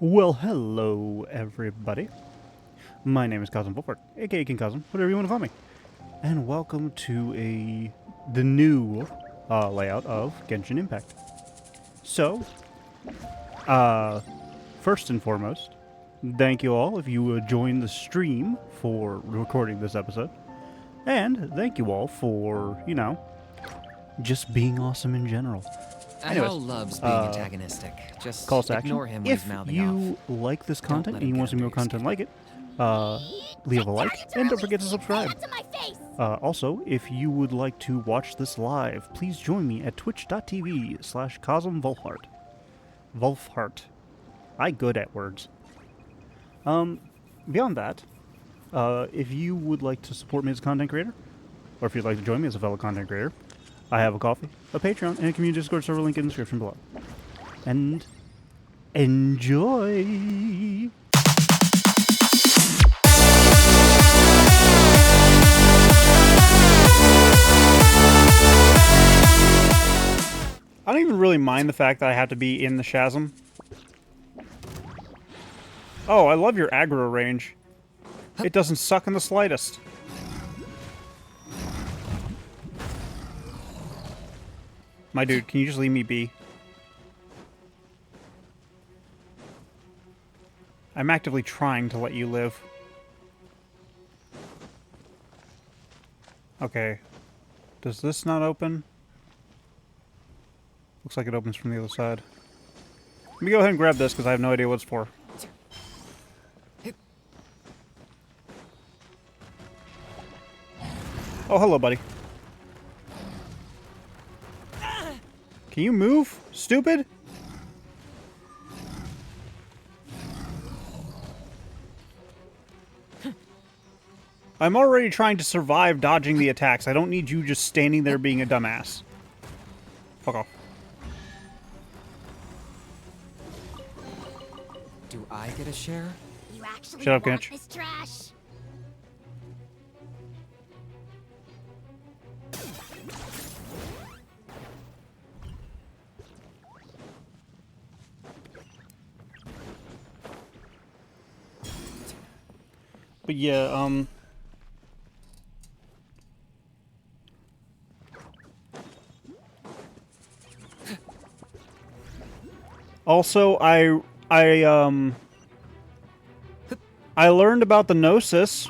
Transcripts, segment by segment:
Well, hello, everybody. My name is Kazm Vulfhart, aka King Kazm, whatever you want to call me, and welcome to the new layout of Genshin Impact. So, first and foremost, thank you all if you joined the stream for recording this episode, and thank you all for just being awesome in general. Anyways, Hal loves being antagonistic. Just Call to action. ignore him when If he's mouthing you off. like this Don't content let and him you want get some more under your content skin. like it, leave a like and don't forget to subscribe. Also, if you would like to watch this live, please join me at twitch.tv/Kazm Vulfhart. Vulfhart. I good at words. Beyond that, if you would like to support me as a content creator, or if you'd like to join me as a fellow content creator, I have a Ko-fi, a Patreon, and a community Discord server link in the description below. And enjoy! I don't even really mind the fact that I have to be in the chasm. Oh, I love your aggro range. It doesn't suck in the slightest. My dude, can you just leave me be? I'm actively trying to let you live. Okay. Does this not open? Looks like it opens from the other side. Let me go ahead and grab this because I have no idea what it's for. Oh, hello, buddy. Can you move, stupid? I'm already trying to survive dodging the attacks. I don't need you just standing there being a dumbass. Fuck off. Do I get a share? You actually Shut up, want Ginch. this trash? But yeah, also, I learned about the Gnosis.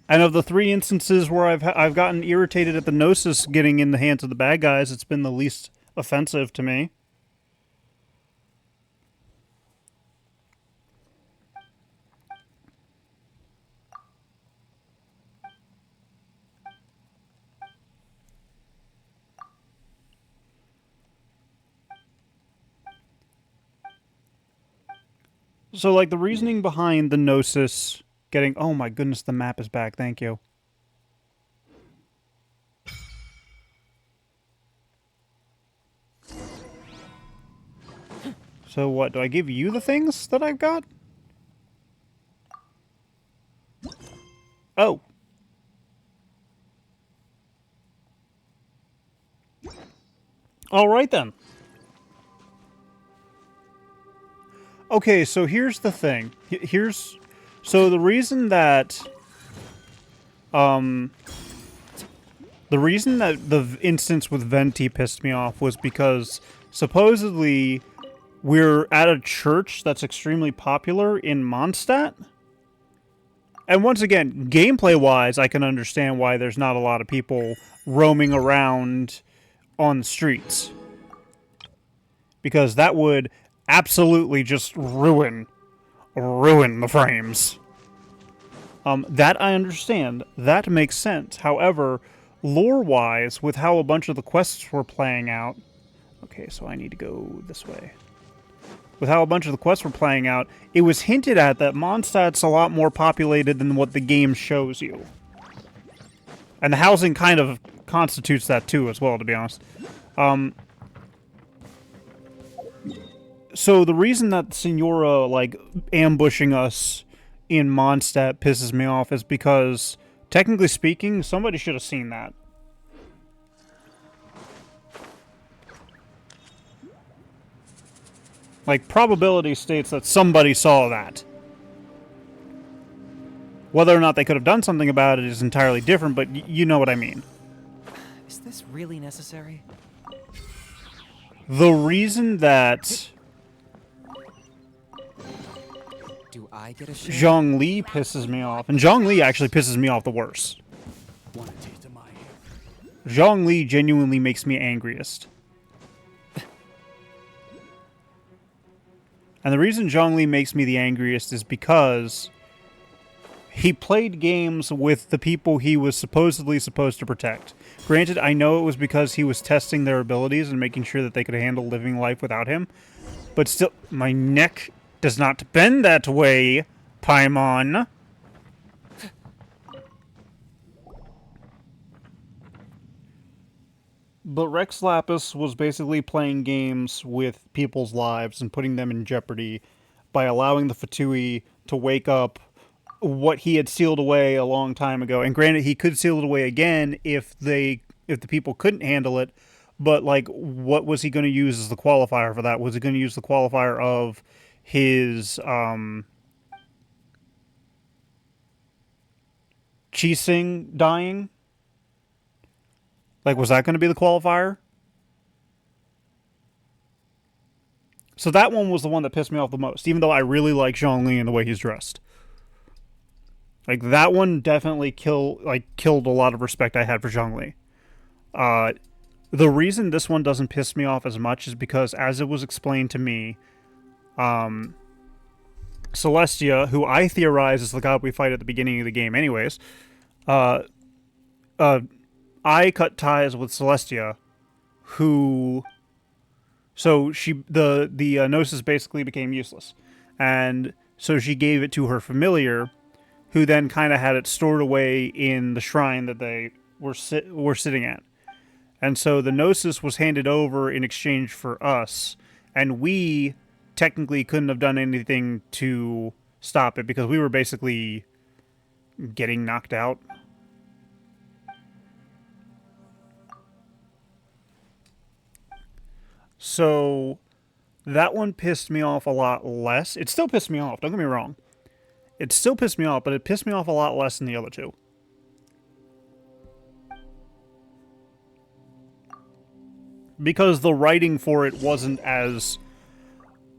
And of the 3 instances where I've gotten irritated at the Gnosis getting in the hands of the bad guys, it's been the least offensive to me. So, like, the reasoning behind the Gnosis getting... Oh my goodness, the map is back. Thank you. So what, do I give you the things that I've got? Oh. Alright then. Okay, so here's the thing. So the reason that... the reason that the instance with Venti pissed me off was because supposedly we're at a church that's extremely popular in Mondstadt. And once again, gameplay-wise, I can understand why there's not a lot of people roaming around on the streets. Because that would absolutely just ruin the frames. That I understand. That makes sense. However, lore-wise, with how a bunch of the quests were playing out... Okay, so I need to go this way. With how a bunch of the quests were playing out, it was hinted at that Mondstadt's a lot more populated than what the game shows you. And the housing kind of constitutes that too, as well, to be honest. So the reason that Senora, like, ambushing us in Mondstadt pisses me off is because, technically speaking, somebody should have seen that. Like, probability states that somebody saw that. Whether or not they could have done something about it is entirely different, but you know what I mean. Is this really necessary? The reason that Do I get a share? Zhongli pisses me off, and Zhongli actually pisses me off the worst. Zhongli genuinely makes me angriest. And the reason Zhongli makes me the angriest is because he played games with the people he was supposedly supposed to protect. Granted, I know it was because he was testing their abilities and making sure that they could handle living life without him. But still, my neck does not bend that way, Paimon. But Rex Lapis was basically playing games with people's lives and putting them in jeopardy by allowing the Fatui to wake up what he had sealed away a long time ago. And granted, he could seal it away again if the people couldn't handle it. But like, what was he going to use as the qualifier for that? Was he going to use the qualifier of his Qixing dying? Like, was that going to be the qualifier? So that one was the one that pissed me off the most, even though I really like Zhongli and the way he's dressed. Like, that one definitely killed a lot of respect I had for Zhongli. The reason this one doesn't piss me off as much is because, as it was explained to me, Celestia, who I theorize is the god we fight at the beginning of the game anyways, I cut ties with Celestia, who... So the Gnosis basically became useless. And so she gave it to her familiar, who then kind of had it stored away in the shrine that they were sitting at. And so the Gnosis was handed over in exchange for us, and we technically couldn't have done anything to stop it because we were basically getting knocked out. So that one pissed me off a lot less. It still pissed me off, don't get me wrong. It still pissed me off, but it pissed me off a lot less than the other two. Because the writing for it wasn't as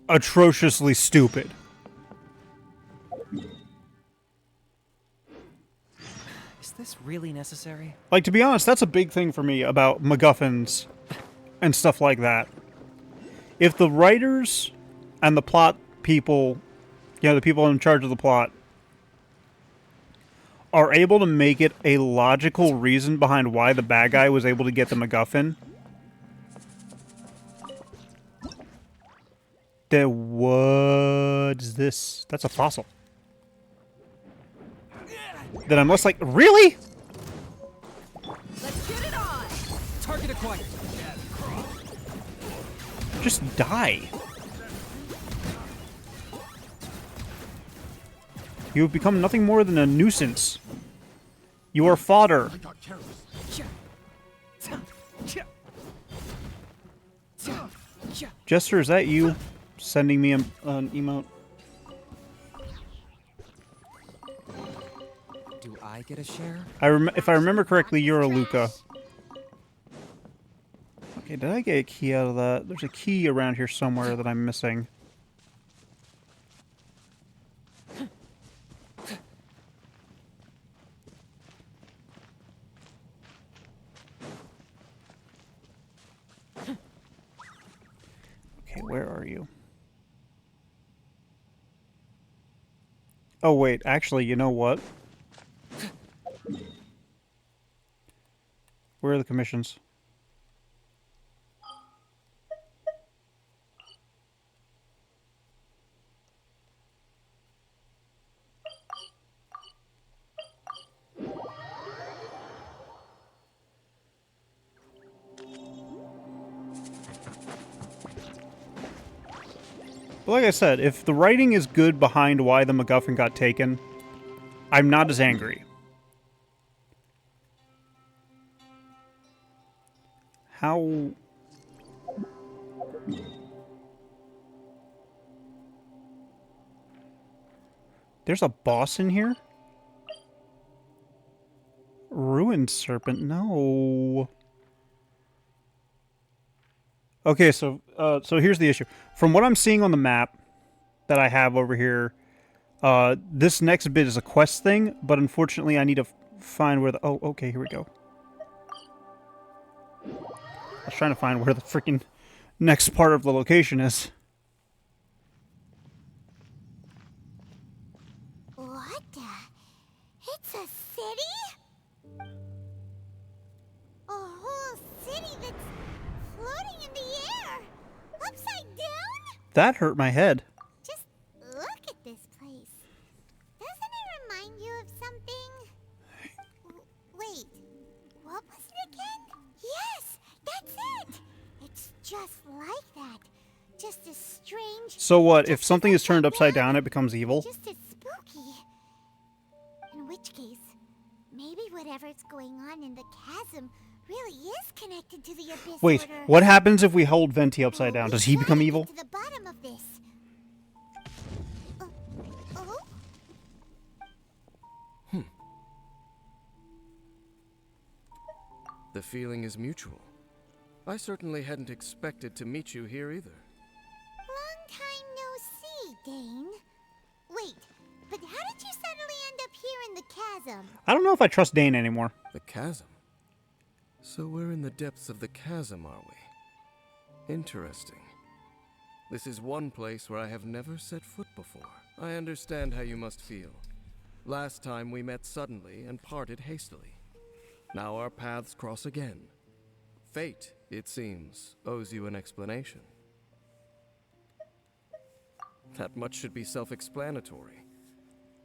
atrociously stupid. Is this really necessary? Like, to be honest, that's a big thing for me about MacGuffins and stuff like that. If the writers and the plot people, the people in charge of the plot, are able to make it a logical reason behind why the bad guy was able to get the MacGuffin, then what is this? That's a fossil. Then I'm less like, really? Let's get it on! Target acquired. Just die. You have become nothing more than a nuisance. You are fodder. Jester, is that you sending me an emote? Do I get a share? If I remember correctly, you're a Luca. Okay, did I get a key out of that? There's a key around here somewhere that I'm missing. Okay, where are you? Oh, wait, actually, you know what? Where are the commissions? But like I said, if the writing is good behind why the MacGuffin got taken, I'm not as angry. How... There's a boss in here? Ruined serpent? No. Okay, so here's the issue. From what I'm seeing on the map that I have over here, this next bit is a quest thing, but unfortunately I need to find where the... Oh, okay, here we go. I was trying to find where the freaking next part of the location is. What the? It's a city? A whole city that's floating in the air? Upside down? That hurt my head. Just look at this place. Doesn't it remind you of something? Wait, what was it again? Yes, that's it! It's just like that. Just as strange. So what, if just something as is turned upside down, it becomes evil? Just as spooky. In which case, maybe whatever's going on in the chasm really is connected to the Abyss Wait, Order. what happens if we hold Venti upside down? We Does he gotta become get evil? to the bottom of this. Oh? The feeling is mutual. I certainly hadn't expected to meet you here either. Long time no see, Dane. Wait, but how did you suddenly end up here in the chasm? I don't know if I trust Dane anymore. The chasm? So we're in the depths of the chasm, are we? Interesting. This is one place where I have never set foot before. I understand how you must feel. Last time we met suddenly and parted hastily. Now our paths cross again. Fate, it seems, owes you an explanation. That much should be self-explanatory.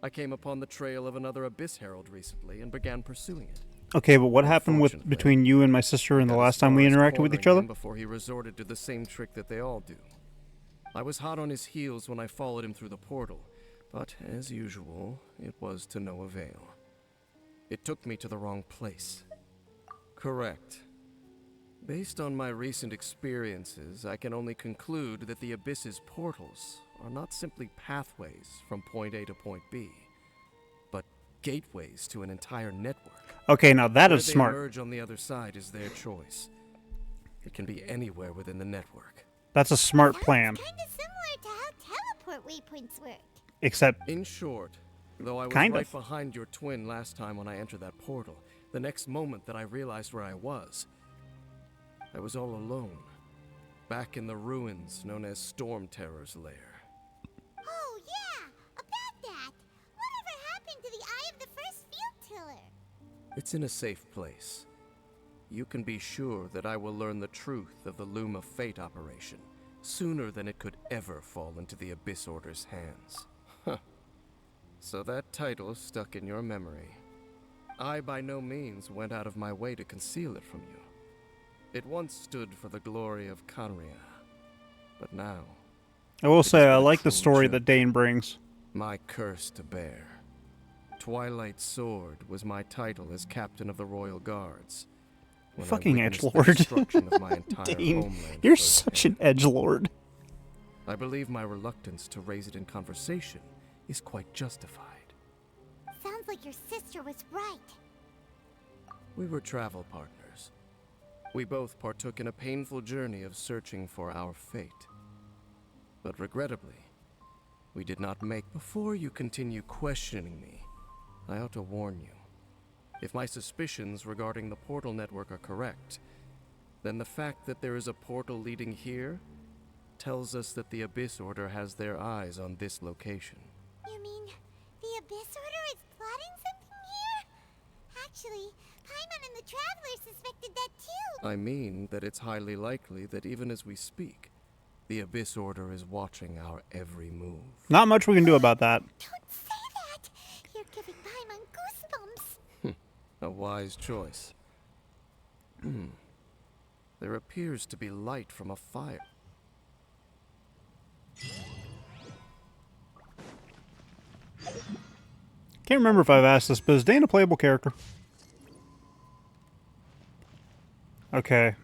I came upon the trail of another Abyss Herald recently and began pursuing it. Okay, but what happened with Unfortunately, between you and my sister and the Got last as time we far as interacted with each cornering other? him before he resorted to the same trick that they all do. I was hot on his heels when I followed him through the portal, but as usual, it was to no avail. It took me to the wrong place. Correct. Based on my recent experiences, I can only conclude that the Abyss's portals are not simply pathways from point A to point B, but gateways to an entire network. Okay, now that Where is they smart. emerge on the other side is their choice. It can be anywhere within the network. That's a smart Sounds plan. kind of similar to how teleport waypoints work. Except, In short, though I was Kind right of. behind your twin last time when I entered that portal, the next moment that I realized where I was all alone, back in the ruins known as Storm Terror's lair. Oh, yeah, about that. Whatever happened to the Eye of the First Field Tiller? It's in a safe place. You can be sure that I will learn the truth of the Loom of Fate operation sooner than it could ever fall into the Abyss Order's hands. Huh. So that title stuck in your memory. I by no means went out of my way to conceal it from you. It once stood for the glory of Kanria, but now I will say, I but a like the cruel story joke. that Dane brings. My curse to bear. Twilight Sword was my title as captain of the Royal Guards. when I Fucking witnessed the edgelord. destruction of my entire Dane, homeland you're firsthand. such an edgelord. I believe my reluctance to raise it in conversation is quite justified. Sounds like your sister was right. We were travel partners. We both partook in a painful journey of searching for our fate. But regrettably, we did not make. Before you continue questioning me, I ought to warn you. If my suspicions regarding the portal network are correct, then the fact that there is a portal leading here tells us that the Abyss Order has their eyes on this location. You mean the Abyss Order is plotting something here? Actually, Paimon and the Traveler suspected that too. I mean that it's highly likely that even as we speak, the Abyss Order is watching our every move. Not much we can do about that. Don't say that! You're giving Paimon goosebumps. A wise choice. There appears to be light from a fire. Can't remember if I've asked this, but is Dane a playable character? Okay.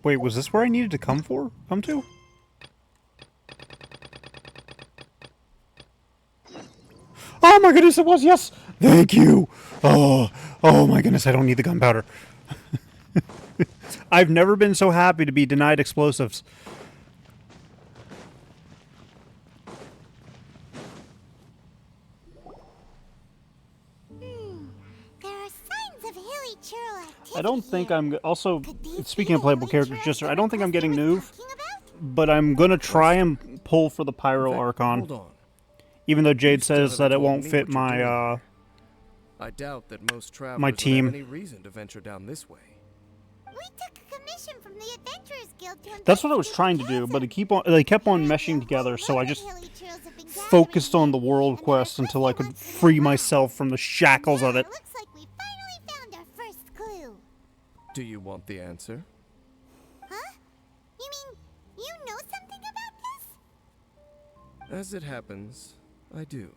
Wait, was this where I needed to come to? Oh my goodness, it was, yes! Thank you! Oh my goodness, I don't need the gunpowder. I've never been so happy to be denied explosives. There are signs of hilly churl activity I don't think here. I'm... Also, Could these speaking be of the playable hilly characters, churls Jister, I don't think I'm Requester getting was Nuve, talking about? but I'm gonna try and pull for the In Pyro fact, Archon. hold on. Even though You Jade still says haven't that it told won't me fit what you're doing my, here. I doubt that most travelers would team. have any reason to venture down this way. We took a commission from the Adventurers Guild to That's what I was investigate trying to the do, but chasm. they kept on Apparently, meshing a together, whole so load I of just hilly churls have been focused gathering on the here, world and they're quest until I requesting could us to free get myself back. from the shackles of Yeah, it. looks like we finally found our first clue. Do you want the answer? Huh? You mean you know something about this? As it happens, I do.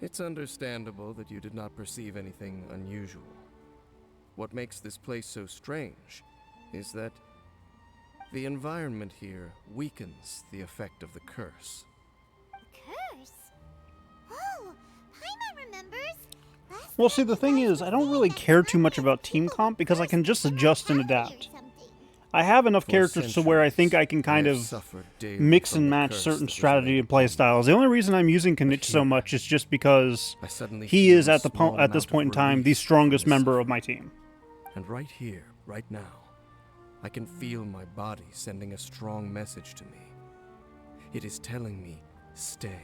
It's understandable that you did not perceive anything unusual. What makes this place so strange is that the environment here weakens the effect of the curse. Curse? Oh, Paimon remembers. Last Well, time see, the you thing guys is, were I don't saying really that care too much Conrad's about team people comp were because I can cursed just with adjust and immortality or adapt. something. I have enough For characters to where I think I can kind have of suffered daily mix from and the match curse certain that was strategy laid and play upon me. styles. The only reason I'm using Kanich so here, much is just because I suddenly he feel is a at small at this amount of point in time the release from strongest this member of suffering. my team. And right here, right now, I can feel my body sending a strong message to me. It is telling me, stay.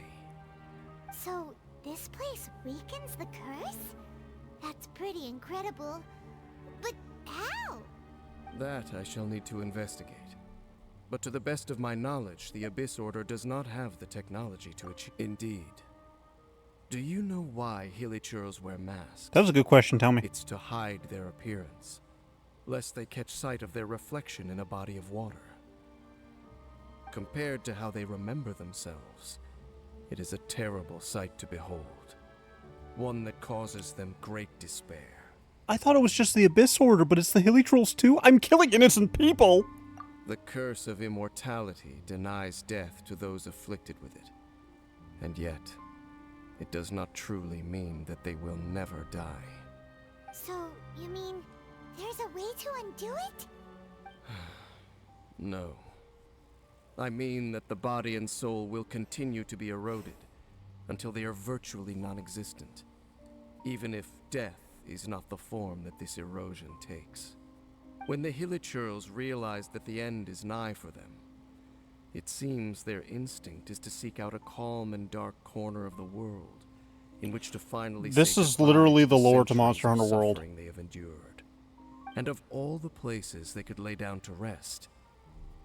So, this place weakens the curse? That's pretty incredible. But how? That I shall need to investigate. But to the best of my knowledge, the Abyss Order does not have the technology to achieve. Indeed. Do you know why Hilichurls wear masks? That was a good question, tell me. It's to hide their appearance, lest they catch sight of their reflection in a body of water. Compared to how they remember themselves, it is a terrible sight to behold. One that causes them great despair. I thought it was just the Abyss Order, but it's the Hilly Trolls too? I'm killing innocent people! The curse of immortality denies death to those afflicted with it. And yet, it does not truly mean that they will never die. So, you mean there's a way to undo it? No. I mean that the body and soul will continue to be eroded until they are virtually non-existent, even if death is not the form that this erosion takes. When the Hilichurls realize that the end is nigh for them, it seems their instinct is to seek out a calm and dark corner of the world in which to finally This say is goodbye literally the the lore to centuries Monster of Hunter World. suffering they have endured. And of all the places they could lay down to rest,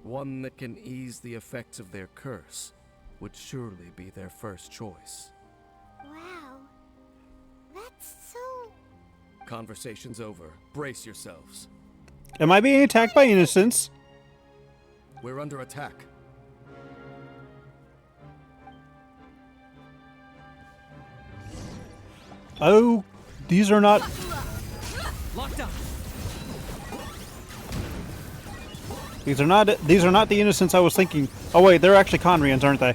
one that can ease the effects of their curse would surely be their first choice. Wow. That's so... Conversation's over. Brace yourselves. Am I being attacked by innocents? We're under attack. Oh, these are not... Locked up. These are not the innocents I was thinking. Oh wait, they're actually Conrians, aren't they?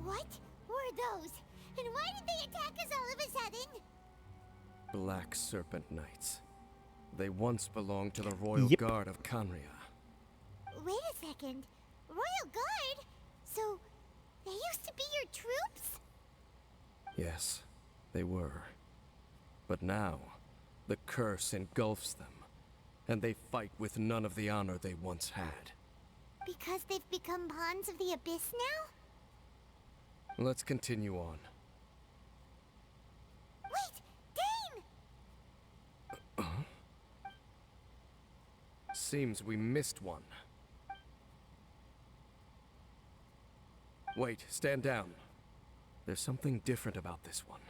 What were those? And why did they attack us all of a sudden? Black Serpent Knights. They once belonged to the Royal Yep. Guard of Canria. Wait a second. Royal Guard? So, they used to be your troops? Yes, they were. But now, the curse engulfs them, and they fight with none of the honor they once had. Because they've become pawns of the Abyss now? Let's continue on. Wait! Dane! Seems we missed one. Wait, stand down. There's something different about this one.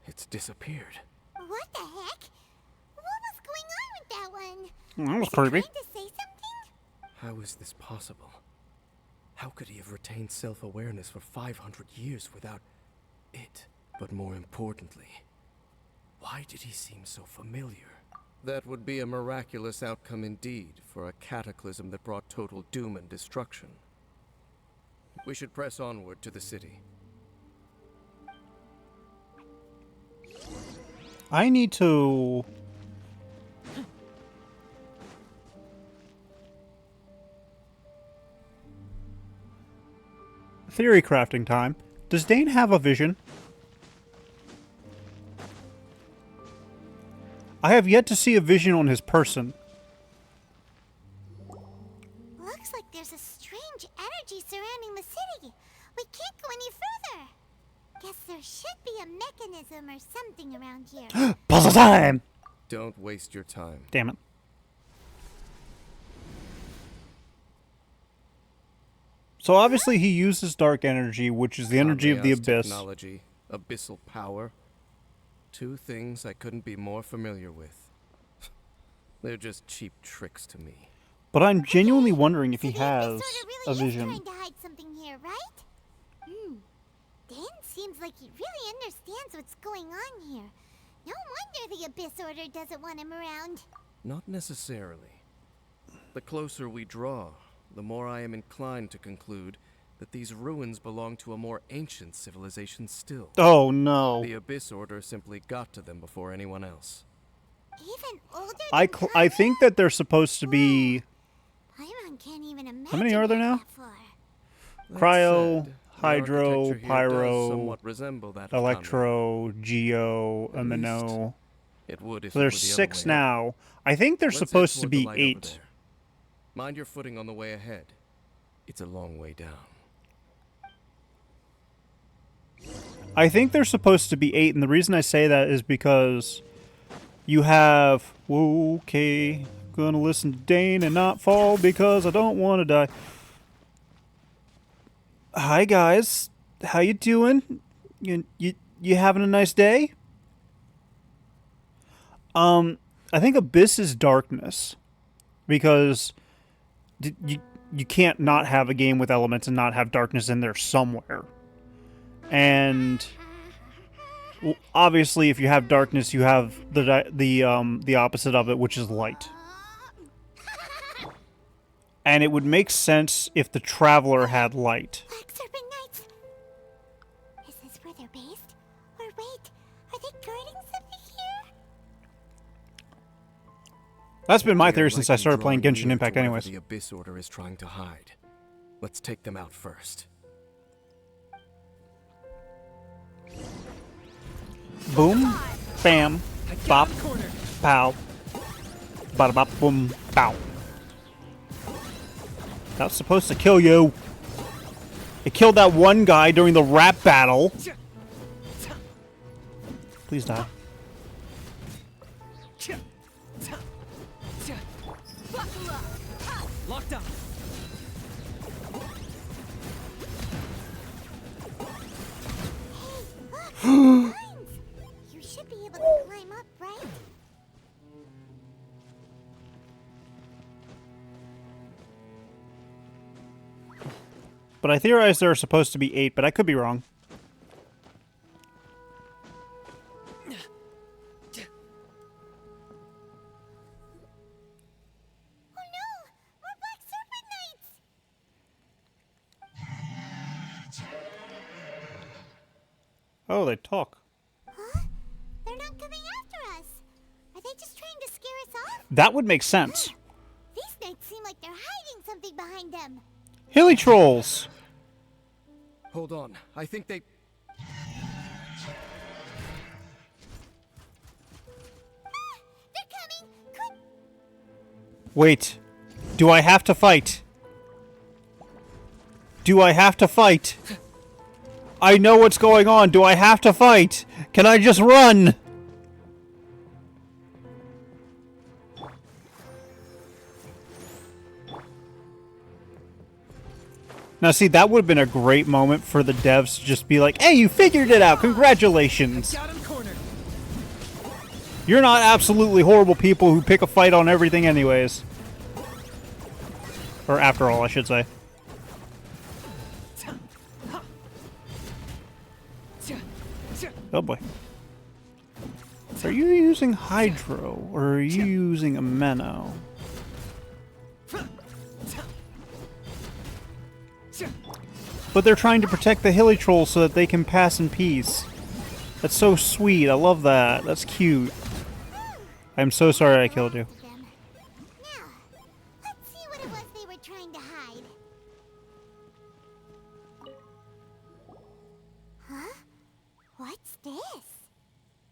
It's disappeared. What the heck? What was going on with that one? That was it creepy. trying to say something? How is this possible? How could he have retained self-awareness for 500 years without it? But more importantly, why did he seem so familiar? That would be a miraculous outcome indeed for a cataclysm that brought total doom and destruction. We should press onward to the city. I need to... Theory crafting time. Does Dane have a vision? I have yet to see a vision on his person. Looks like there's a strange energy surrounding the city. We can't go any further. Guess there should be a mechanism or something around here. Puzzle time! Don't waste your time. Damn it. So obviously he uses dark energy, which is the energy of the Kazm's abyss. Technology, abyssal power. Two things I couldn't be more familiar with. They're just cheap tricks to me. But I'm genuinely wondering if he So the has Abyss a Order really is vision. trying to hide something here, right? Dan seems like he really understands what's going on here. No wonder the Abyss Order doesn't want him around. Not necessarily. The closer we draw, the more I am inclined to conclude that these ruins belong to a more ancient civilization still. Oh no. The Abyss Order simply got to them before anyone else. Even older I than think that they're supposed to be Paimon can't even imagine How many are there now? that far. That cryo, said, the hydro, architecture here does pyro, somewhat resemble that of Kame. electro, geo, At amino. It would if So it there's were the other 6 way up. now. I think there's Let's head supposed to toward the be light over 8. there. Mind your footing on the way ahead. It's a long way down. I think there's supposed to be 8, and the reason I say that is because you have... Okay, gonna listen to Dane and not fall because I don't want to die. Hi guys, how you doing? You having a nice day? I think Abyss is darkness because you can't not have a game with elements and not have darkness in there somewhere. And well, obviously, if you have darkness, you have the opposite of it, which is light. And it would make sense if the Traveler had light. Black Serpent Knights. Is this where they're based? Or wait, are they guarding something here? That's been my We are theory since I likely started playing drawing Genshin near Impact to whatever anyways. The Abyss Order is trying to hide. Let's take them out first. Boom, bam, bop, pow, bada bop, boom, pow. That's supposed to kill you. It killed that one guy during the rap battle. Please die. Locked up. Vines! You should be able to climb up, right? But I theorize there are supposed to be 8, but I could be wrong. Oh no! More Black Serpent Knights! Oh, they talk. Huh? They're not coming after us. Are they just trying to scare us off? That would make sense. These knights seem like they're hiding something behind them. Hilly trolls. Hold on. I think they... They're coming! Quick! Wait. Do I have to fight? Do I have to fight? I know what's going on. Do I have to fight? Can I just run? Now, see, that would have been a great moment for the devs to just be like, hey, you figured it out. Congratulations. Got him cornered. You're not absolutely horrible people who pick a fight on everything anyways. Or after all, I should say. Oh boy. Are you using Hydro, or are you using a Menno? But they're trying to protect the Hilly Trolls so that they can pass in peace. That's so sweet. I love that. That's cute. I'm so sorry I killed you. Them. Now, let's see what it was they were trying to hide. Huh? What's this?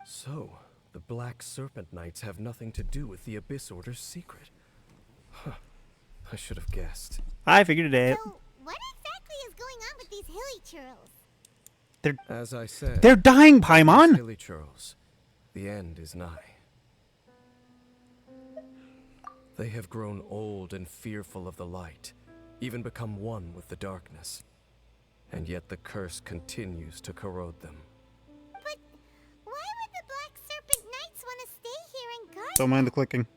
So, the Black Serpent Knights have nothing to do with the Abyss Order's secret. Huh. I should have guessed. I figured it out. So, what exactly is going on with these hilly churls? As I said, They're dying, these Paimon! hilly churls, the end is nigh. They have grown old and fearful of the light, even become one with the darkness. And yet the curse continues to corrode them. But why would the Black Serpent Knights want to stay here and guard? Don't mind the clicking.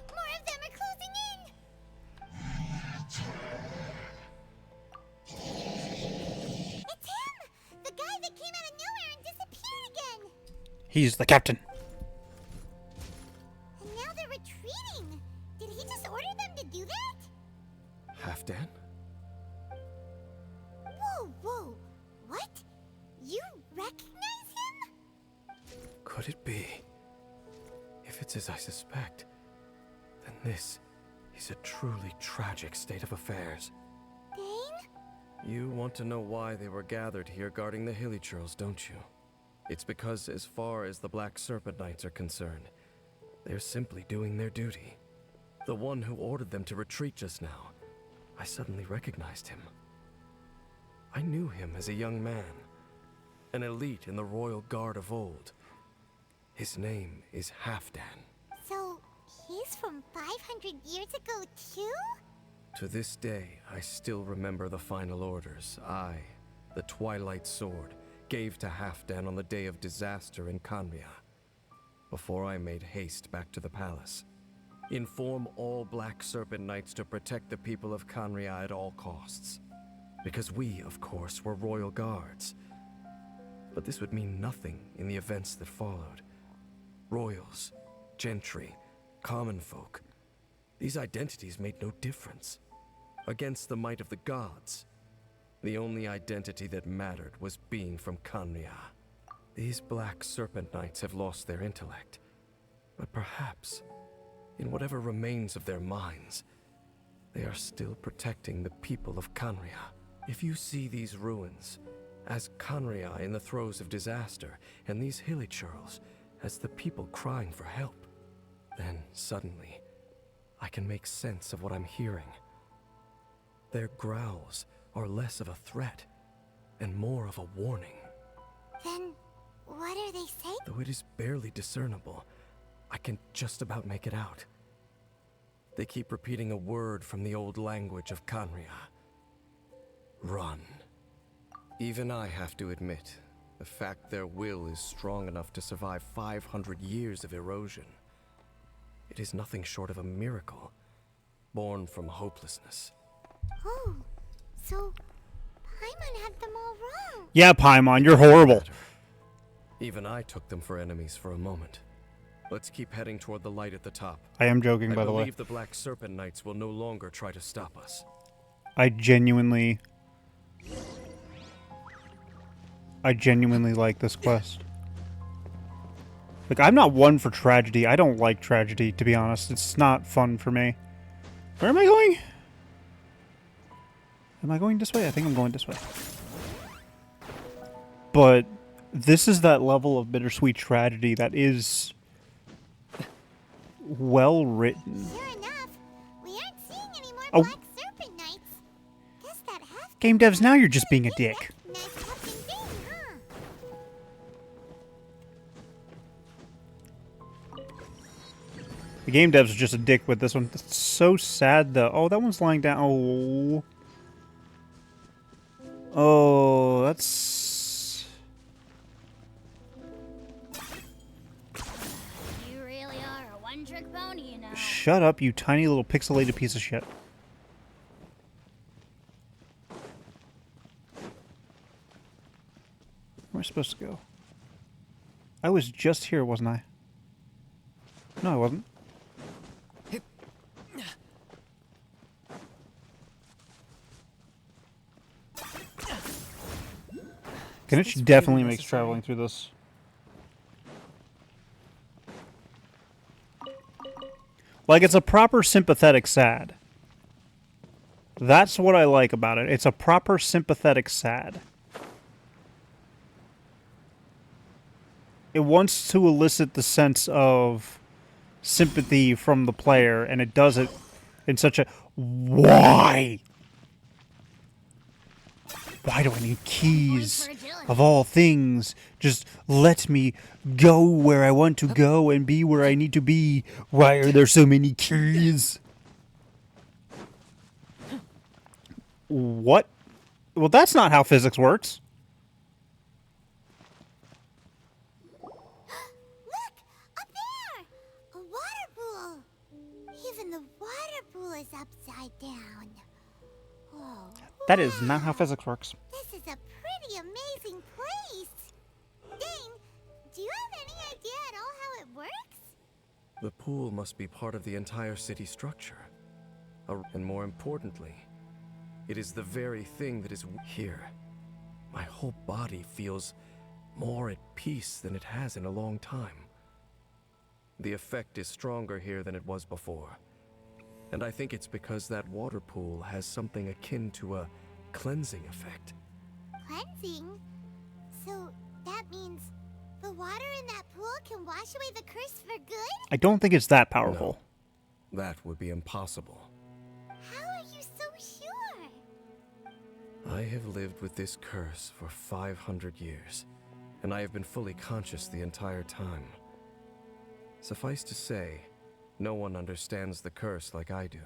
More of them are closing in. It's him! The guy that came out of nowhere and disappeared again. He's the captain. And now they're retreating. Did he just order them to do that? Halfdan? Whoa, whoa. What? You recognize him? Could it be? If it's as I suspect, then this is a truly tragic state of affairs. Dane? You want to know why they were gathered here guarding the Hilly Churls, don't you? It's because as far as the Black Serpent Knights are concerned, they're simply doing their duty. The one who ordered them to retreat just now, I suddenly recognized him. I knew him as a young man, an elite in the royal guard of old. His name is Halfdan. So, he's from 500 years ago too? To this day, I still remember the final orders I, the Twilight Sword, gave to Halfdan on the day of disaster in Khanria, before I made haste back to the palace. Inform all Black Serpent Knights to protect the people of Khanria at all costs. Because we, of course, were royal guards. But this would mean nothing in the events that followed. Royals, gentry, common folk. These identities made no difference. Against the might of the gods, the only identity that mattered was being from Khanria. These Black Serpent Knights have lost their intellect. But perhaps, in whatever remains of their minds, they are still protecting the people of Khanria. If you see these ruins as Khanria in the throes of disaster, and these hilly churls as the people crying for help, then suddenly I can make sense of what I'm hearing. Their growls are less of a threat and more of a warning. Then, what are they saying? Though it is barely discernible, I can just about make it out. They keep repeating a word from the old language of Khanria. Run. Even I have to admit, the fact their will is strong enough to survive 500 years of erosion. It is nothing short of a miracle, born from hopelessness. Oh, so Paimon had them all wrong. Yeah, Paimon, you're horrible. Even I took them for enemies for a moment. Let's keep heading toward the light at the top. I am joking, by the I way. believe the Black Serpent Knights will no longer try to stop us. I genuinely like this quest. Like, I'm not one for tragedy. I don't like tragedy, to be honest. It's not fun for me. Where am I going? Am I going this way? I think I'm going this way. But this is that level of bittersweet tragedy that is well written. Sure enough, we aren't seeing any more Oh. Black Serpent Knights. Guess that half Game devs, now you're just being a dick. recognized Captain Dane, huh? The game devs are just a dick with this one. It's so sad, though. Oh, that one's lying down. Oh. Oh, that's... You really are a one-trick pony, you know. Shut up, you tiny little pixelated piece of shit. am I supposed to go? I was just here, wasn't I? No, I wasn't. Kenichi definitely makes traveling through this. Like, it's a proper sympathetic sad. That's what I like about it. It's a proper sympathetic sad. It wants to elicit the sense of sympathy from the player, and it does it in such a... Why? Why do I need keys? Of all things, just let me go where I want to go and be where I need to be. Why are there so many keys? What? Well, that's not how physics works. Look! Up there! A water pool! Even the water pool is upside down. Whoa. That is not how physics works. This is a pretty amazing place. Dane, do you have any idea at all how it works? The pool must be part of the entire city structure. And more importantly, it is the very thing that is here. My whole body feels more at peace than it has in a long time. The effect is stronger here than it was before. And I think it's because that water pool has something akin to a cleansing effect. Cleansing? So that means the water in that pool can wash away the curse for good? I don't think it's that powerful. No, that would be impossible. How are you so sure? I have lived with this curse for 500 years, and I have been fully conscious the entire time. Suffice to say, no one understands the curse like I do.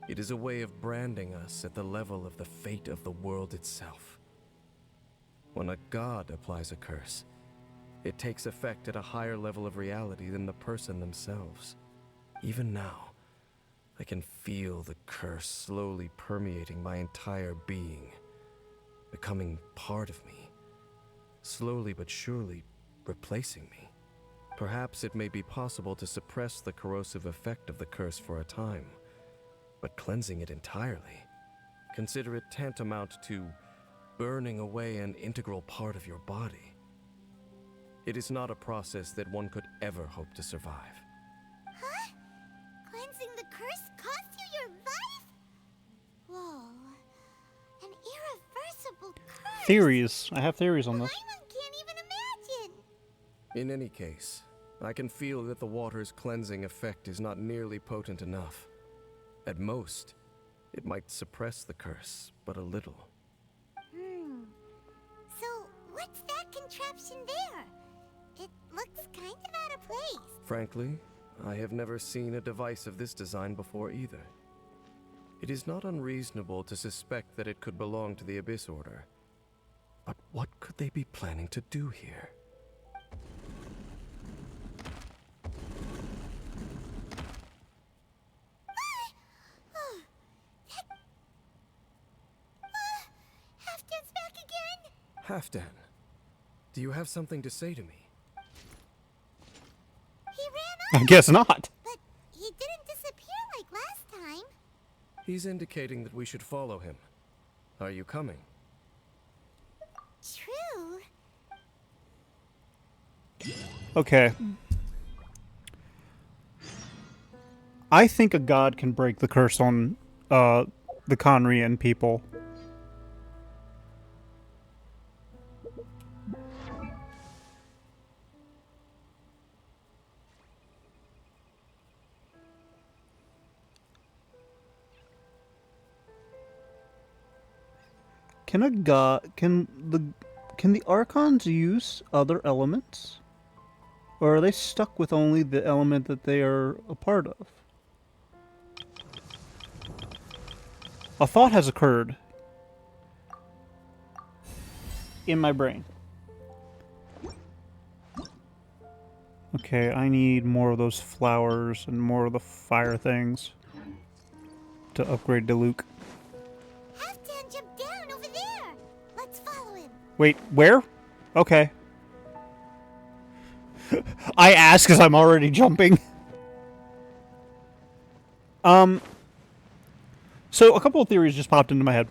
It is a way of branding us at the level of the fate of the world itself. When a god applies a curse, it takes effect at a higher level of reality than the person themselves. Even now, I can feel the curse slowly permeating my entire being, becoming part of me, slowly but surely replacing me. Perhaps it may be possible to suppress the corrosive effect of the curse for a time, but cleansing it entirely, consider it tantamount to burning away an integral part of your body. It is not a process that one could ever hope to survive. Huh? Cleansing the curse cost you your life? Whoa. An irreversible curse. Theories. I have theories on this. Paimon can't even imagine. In any case, I can feel that the water's cleansing effect is not nearly potent enough. At most, it might suppress the curse, but a little. So, what's that contraption there? It looks kind of out of place. Frankly, I have never seen a device of this design before either. It is not unreasonable to suspect that it could belong to the Abyss Order. But what could they be planning to do here? Halfdan's back again? Halfdan, do you have something to say to me? He ran off, I guess not. but he didn't disappear like last time. He's indicating that we should follow him. Are you coming? True. Okay. I think a god can break the curse on the Conrian people. Can the Archons use other elements? Or are they stuck with only the element that they are a part of? A thought has occurred in my brain. Okay, I need more of those flowers and more of the fire things to upgrade to Luke. Halfdan jumped down over there. Let's follow him. Wait, where? Okay. I ask because I'm already jumping. So a couple of theories just popped into my head.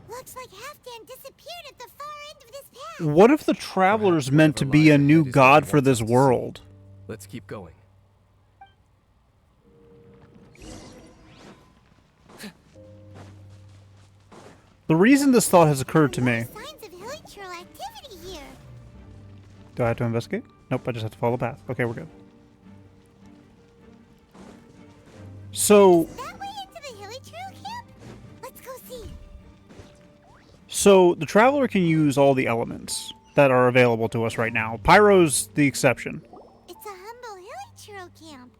Looks like Halfdan disappeared at the far end of this path. What if the Traveler's Perhaps meant to whatever be a lies new ahead is what god he for wants this us to see. world? Let's keep going. The reason this thought has occurred to me... Signs of hilichurl activity here. Do I have to investigate? Nope, I just have to follow the path. Okay, we're good. So... That way into the hilichurl camp? Let's go see. So, the Traveler can use all the elements that are available to us right now. Pyro's the exception. It's a humble hilichurl camp.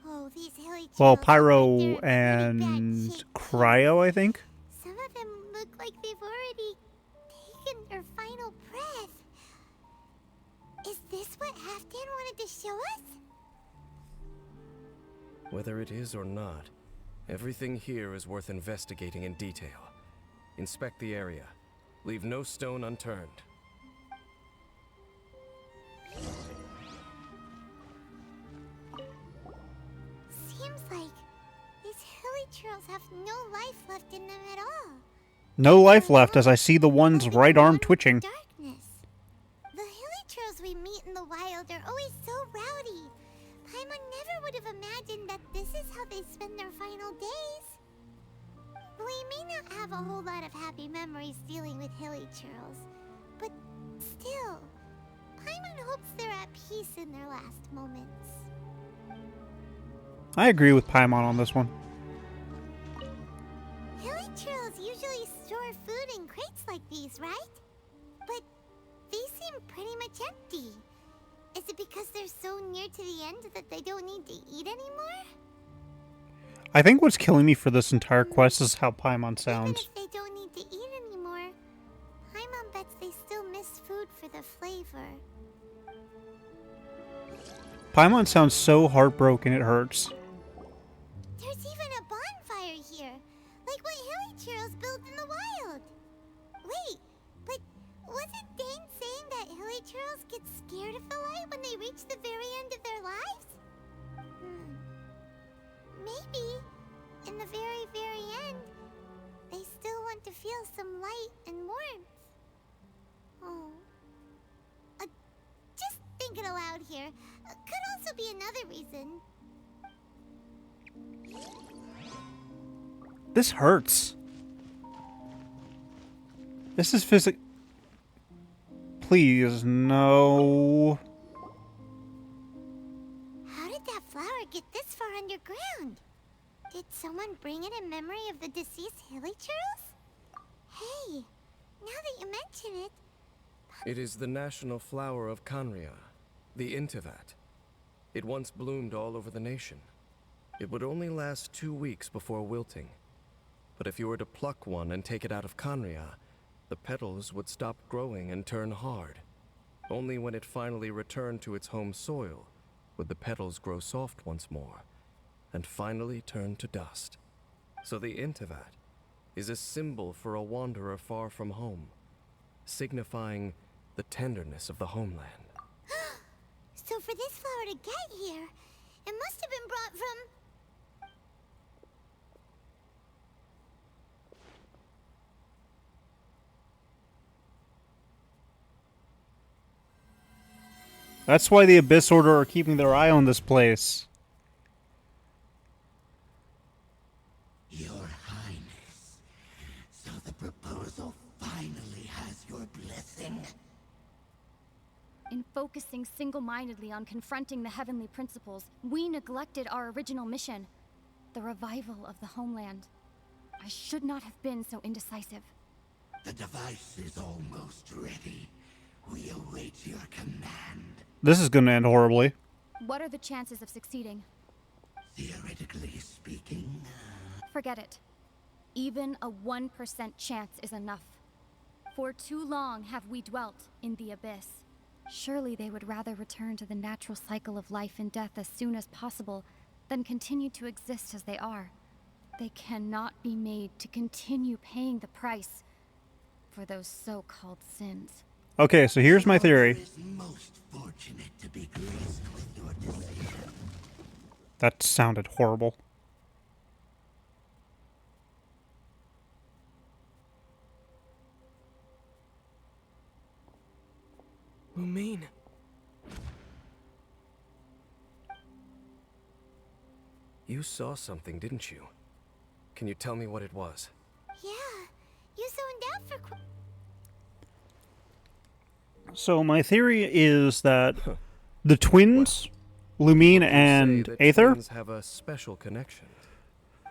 Oh, these hilichurls Well, look like Pyro they're in pretty and bad shape. Cryo, I think. Some of them look like they've already taken their final breath. Is this what Halfdan wanted to show us? Whether it is or not, everything here is worth investigating in detail. Inspect the area. Leave no stone unturned. Seems like these hilichurls have no life left in them at all. No life left as I see the one's right arm twitching. Darkness. The hilichurls we meet in the wild are always so rowdy. Paimon never would have imagined that this is how they spend their final days. We may not have a whole lot of happy memories dealing with hilichurls, but still, Paimon hopes they're at peace in their last moments. I agree with Paimon on this one. Hilichurls usually store food in crates like these, right? But these seem pretty much empty. Is it because they're so near to the end that they don't need to eat anymore? I think what's killing me for this entire quest is how Paimon sounds. Even if they don't need to eat anymore, Paimon bets they still miss food for the flavor. Paimon sounds so heartbroken it hurts. There's even a bonfire here, like what hilichurls build in the wild. Wait, but wasn't Dane saying that hilichurls get scared of the light when they reach the very end of their lives? Maybe, in the very, very end, they still want to feel some light and warmth. Oh. Just thinking aloud here. Could also be another reason. This hurts. This is Please, no. How did that flower get this far underground? Did someone bring it in memory of the deceased hilichurls? Hey, now that you mention it... It is the national flower of Khanria, the Intivat. It once bloomed all over the nation. It would only last 2 weeks before wilting. But if you were to pluck one and take it out of Khanria, the petals would stop growing and turn hard. Only when it finally returned to its home soil would the petals grow soft once more, and finally turn to dust. So the Intivat is a symbol for a wanderer far from home, signifying the tenderness of the homeland. So for this flower to get here, it must have been brought from... That's why the Abyss Order are keeping their eye on this place. Your Highness, so the proposal finally has your blessing. In focusing single-mindedly on confronting the heavenly principles, we neglected our original mission, the revival of the homeland. I should not have been so indecisive. The device is almost ready. We await your command. This is gonna end horribly. What are the chances of succeeding? Theoretically speaking, Forget it. Even a 1% chance is enough. For too long have we dwelt in the abyss. Surely they would rather return to the natural cycle of life and death as soon as possible than continue to exist as they are. They cannot be made to continue paying the price for those so-called sins. Okay, so here's my theory. It is most fortunate to be graced with your decision. That sounded horrible. Lumine. You saw something, didn't you? Can you tell me what it was? Yeah, you zoned out for So my theory is that the twins, Lumine and Say that Aether, twins have a special connection.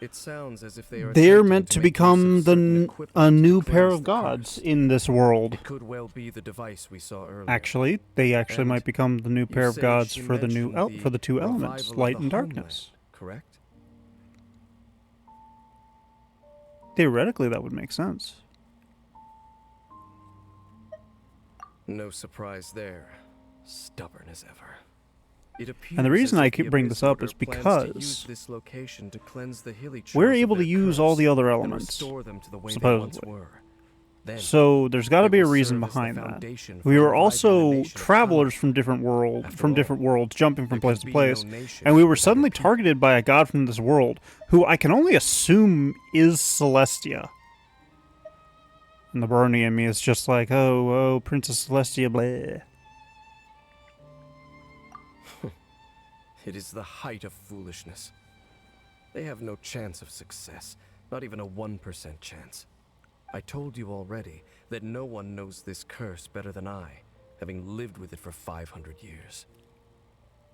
It sounds as if they are they're attempting meant to make use become of certain a equipment new to pair cleanse of the gods curse. in this world. It could well be the device we saw earlier. Actually, they actually And might become the new you pair of say gods she for the new mentioned for the two elements, revival of light the and homeland, darkness. correct? Theoretically, that would make sense. No surprise there. Stubborn as ever. It And the appears reason as I if keep the bringing Abyss this up Order is plans to because use this location to cleanse the hilly we're shores of able to their use all curse the other and elements, restore them to the way they once supposedly. were. Then, So there's got to they be a will reason serve as the behind that. foundation for We were reviving the also nation of travelers Howdy. from different After all, worlds, jumping from there place could to be place, no nation and we were without suddenly a people. targeted by a god from this world, who I can only assume is Celestia. And the Brony in me is just like, oh, Princess Celestia, bleh. It is the height of foolishness. They have no chance of success, not even a 1% chance. I told you already that no one knows this curse better than I, having lived with it for 500 years.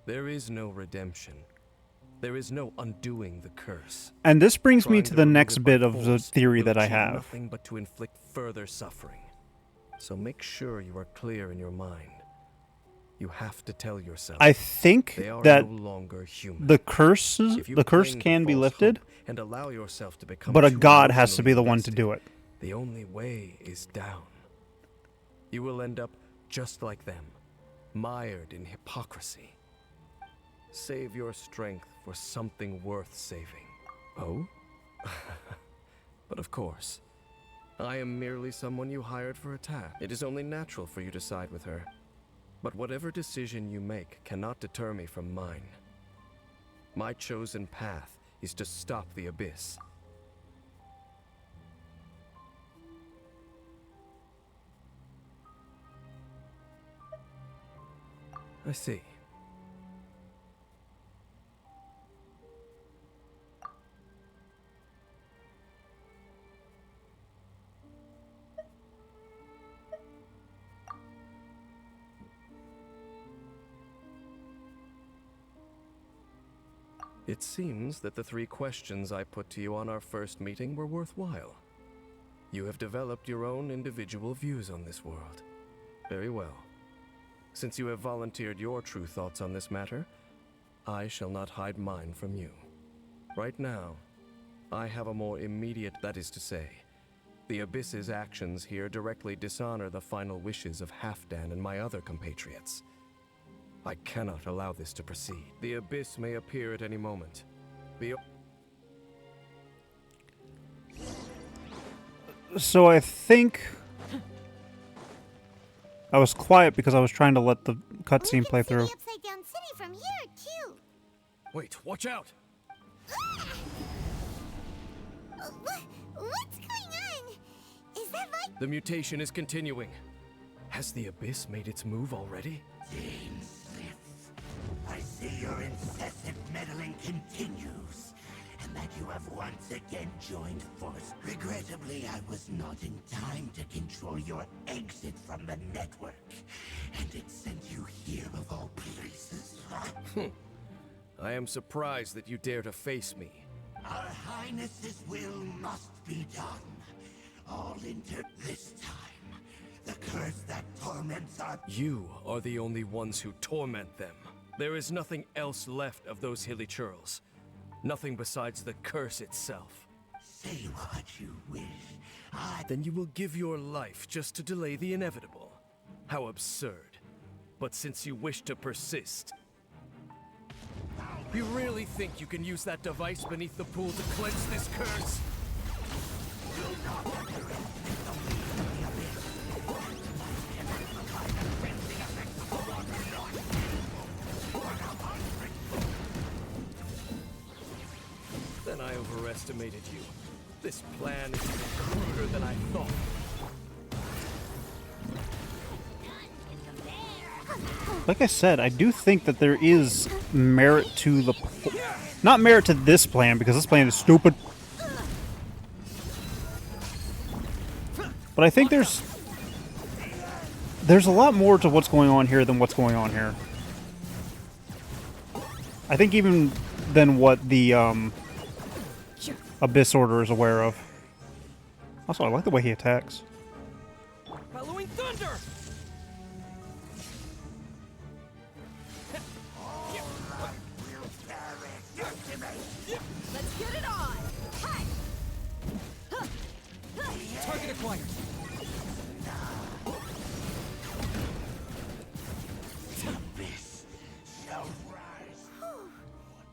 There is no redemption. There is no undoing the curse. And this brings me Trying to the remove next it by bit of the force theory will that I achieve have. nothing but to inflict further suffering. So make sure you are clear in your mind. You have to tell yourself I think they are that no longer human. the If curse you cling to can be false lifted, hope and allow yourself to become but a too god has to be the emotionally one to invested, do it. The only way is down. You will end up just like them, mired in hypocrisy. Save your strength for something worth saving. Oh? But of course, I am merely someone you hired for a task. It is only natural for you to side with her. But whatever decision you make cannot deter me from mine. My chosen path is to stop the Abyss. I see. It seems that the 3 questions I put to you on our first meeting were worthwhile. You have developed your own individual views on this world. Very well. Since you have volunteered your true thoughts on this matter, I shall not hide mine from you. Right now, I have a more immediate, that is to say, the Abyss's actions here directly dishonor the final wishes of Halfdan and my other compatriots. I cannot allow this to proceed. The Abyss may appear at any moment. So I think I was quiet because I was trying to let the cutscene play through. the Upside Down City from here, too. Wait, watch out! What's going on? Is that like... The mutation is continuing. Has the Abyss made its move already? I see your incessant meddling continues, and that you have once again joined force. Regrettably, I was not in time to control your exit from the network, and it sent you here of all places. I am surprised that you dare to face me. Our Highness's will must be done. All this time. The curse that torments our... You are the only ones who torment them. There is nothing else left of those hilly churls. Nothing besides the curse itself. Say what you wish. Then you will give your life just to delay the inevitable. How absurd. But since you wish to persist... You really think you can use that device beneath the pool to cleanse this curse? I overestimated you. This plan is even cruder than I thought. Like I said, I do think that there is merit to the... Not merit to this plan, because this plan is stupid. But I think there's a lot more to what's going on here than what's going on here. I think even than what the Abyss Order is aware of. Also, I like the way he attacks. Bellowing thunder! Let's get it on! Hi! Target acquired. Abyss shall rise.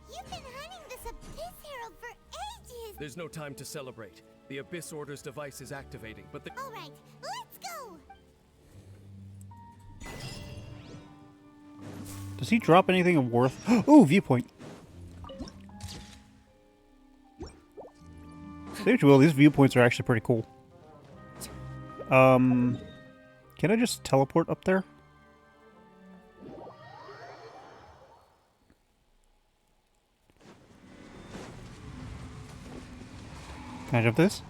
You've been hunting this Abyss Herald for ages! There's no time to celebrate. The Abyss Order's device is activating, but the... Alright, let's go! Does he drop anything of worth? Ooh, viewpoint. Say what you will, these viewpoints are actually pretty cool. Can I just teleport up there? Can I jump this?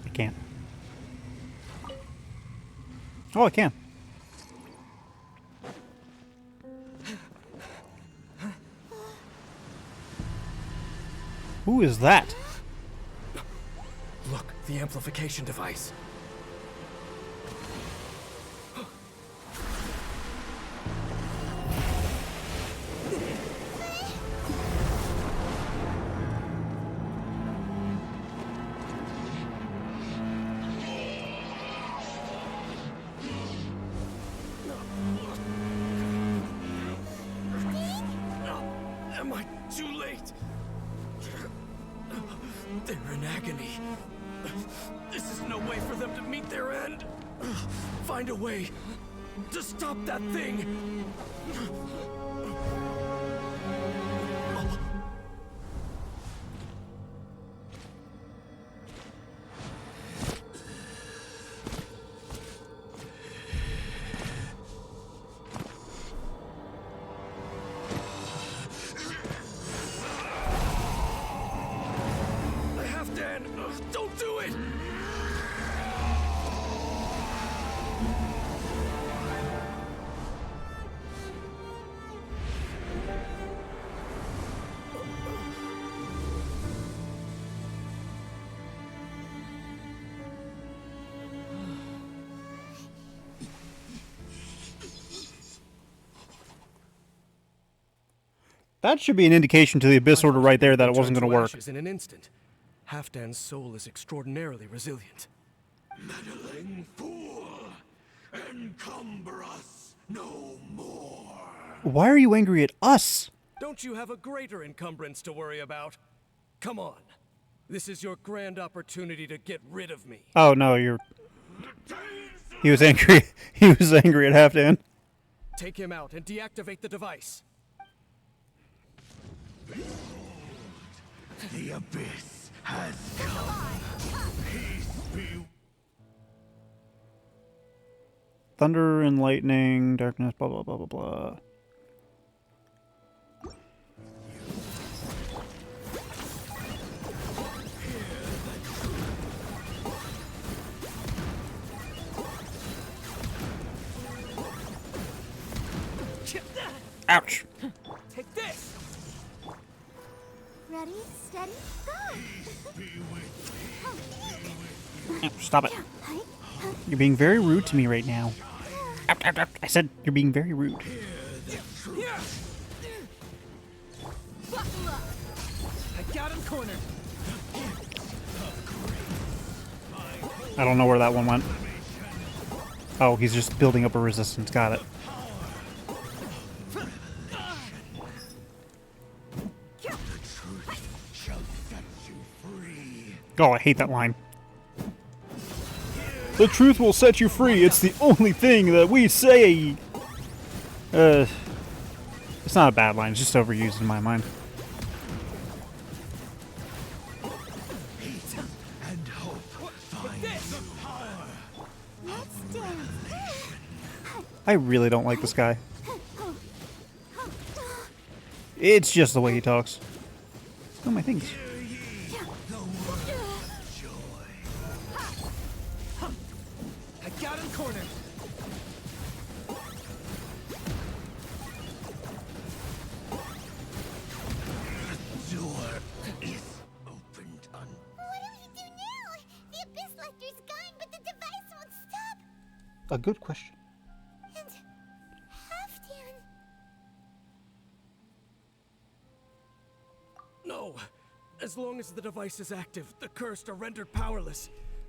I can't. Oh, I can. Who is that? Look, the amplification device. Am I too late? They're in agony. This is no way for them to meet their end. Find a way to stop that thing. Don't do it! That should be an indication to the Abyss Order right there that it wasn't going to work. In an instant. Halfdan's soul is extraordinarily resilient. Meddling fool! Encumber us no more! Why are you angry at us? Don't you have a greater encumbrance to worry about? Come on. This is your grand opportunity to get rid of me. Oh no, you're... He was angry. He was angry at Halfdan. Take him out and deactivate the device. The Abyss has come. Peace be. Thunder and lightning, darkness, blah blah blah blah blah. Ouch! Take this! Ready, steady, go! Stop it. You're being very rude to me right now. I said you're being very rude. Buckle up! I got him cornered. I don't know where that one went. Oh, he's just building up a resistance. Got it. Oh, I hate that line. The truth will set you free. It's the only thing that we say. It's not a bad line. It's just overused in my mind. I really don't like this guy. It's just the way he talks. Oh, my things. I got him cornered. Door is opened on. What do we do now? The Abyss Lecter's gone, but the device won't stop. A good question. And Halfdan. No! As long as the device is active, the cursed are rendered powerless.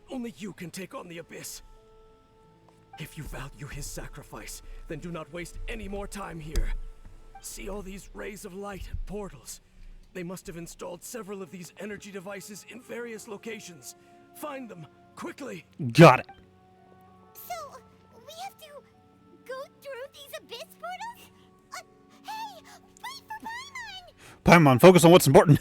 Only you can take on the Abyss. If you value his sacrifice, then do not waste any more time here. See all these rays of light and portals? They must have installed several of these energy devices in various locations. Find them, quickly! Got it. So, we have to go through these Abyss portals? Hey, wait for Paimon! Paimon, focus on what's important.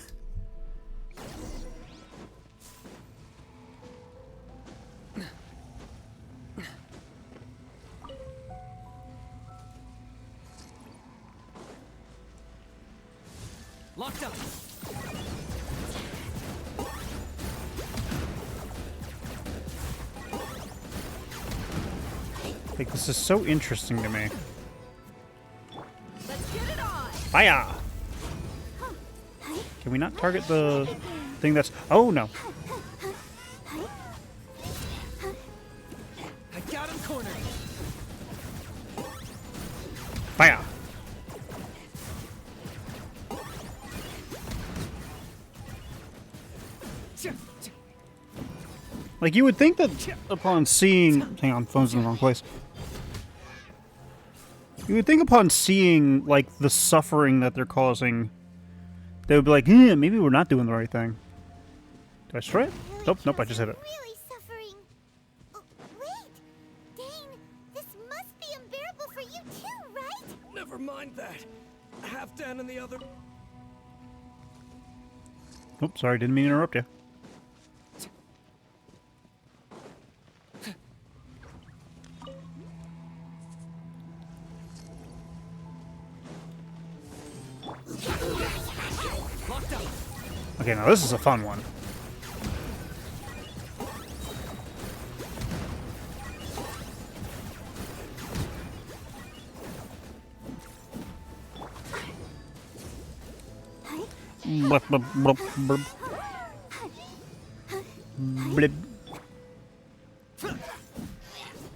Locked up. Like, this is so interesting to me. Let's get it on. Fire! Can we not target the thing that's... Oh, no. I got him cornered. Fire! Like, you would think that upon seeing... Hang on, phone's in the wrong place. You would think upon seeing, like, the suffering that they're causing, they would be like, yeah, maybe we're not doing the right thing. Did I destroy it? Nope, nope, I just hit it. Really suffering. Oh, wait! Dane, this must be unbearable for you too, right? Never mind that. Halfdan and the other... Oops, sorry, didn't mean to interrupt you. Locked up. Okay, now this is a fun one. Blip, blip, blip, blip. Blip.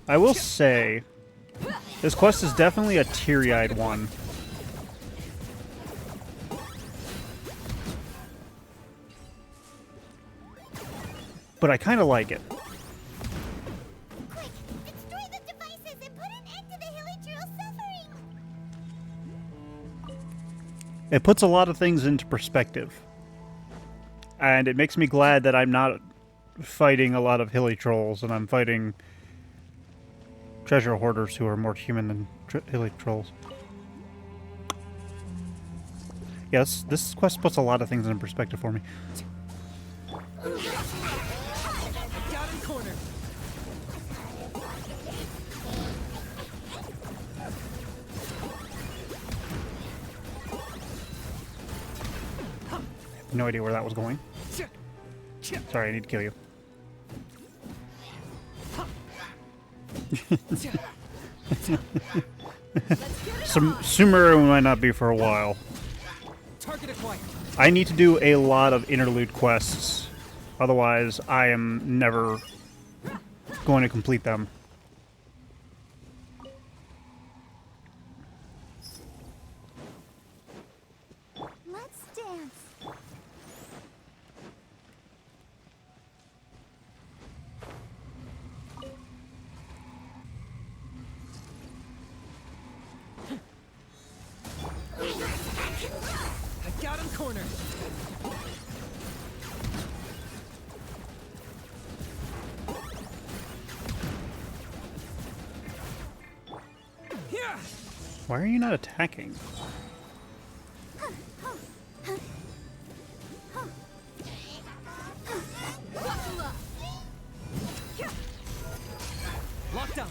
I will say, this quest is definitely a teary-eyed one. But I kind of like it. Quick, destroy the devices and put an end to the Hilichurl's suffering! It puts a lot of things into perspective. And it makes me glad that I'm not fighting a lot of hilly trolls and I'm fighting treasure hoarders who are more human than hilly trolls. Yes, this quest puts a lot of things into perspective for me. I got him cornered. No idea where that was going. Sorry, I need to kill you. Sumeru might not be for a while. Target acquired. I need to do a lot of interlude quests. Otherwise, I am never going to complete them. Let's dance. I got him cornered. Here. Why are you not attacking? Locked up.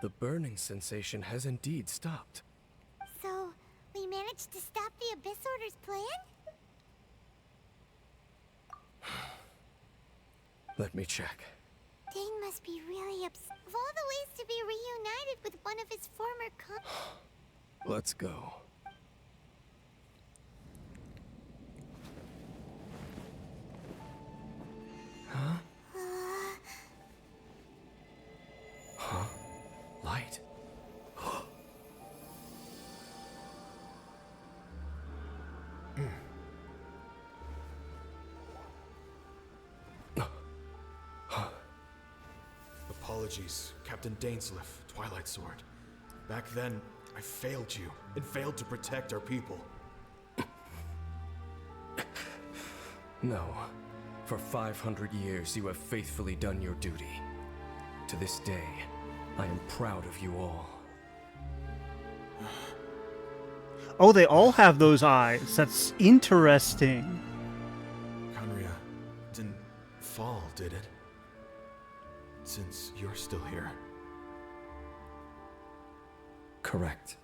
The burning sensation has indeed stopped. So, we managed to stop the Abyss Order's plan? Let me check. Dane must be really upset. Of all the ways to be reunited with one of his former Let's go. Huh? Huh? Light. Apologies, Captain Dainsleif, Twilight Sword. Back then, I failed you, and failed to protect our people. No. For 500 years, you have faithfully done your duty. To this day, I am proud of you all. Oh, they all have those eyes. That's interesting. Conria didn't fall, did it? Since you're still here. Correct.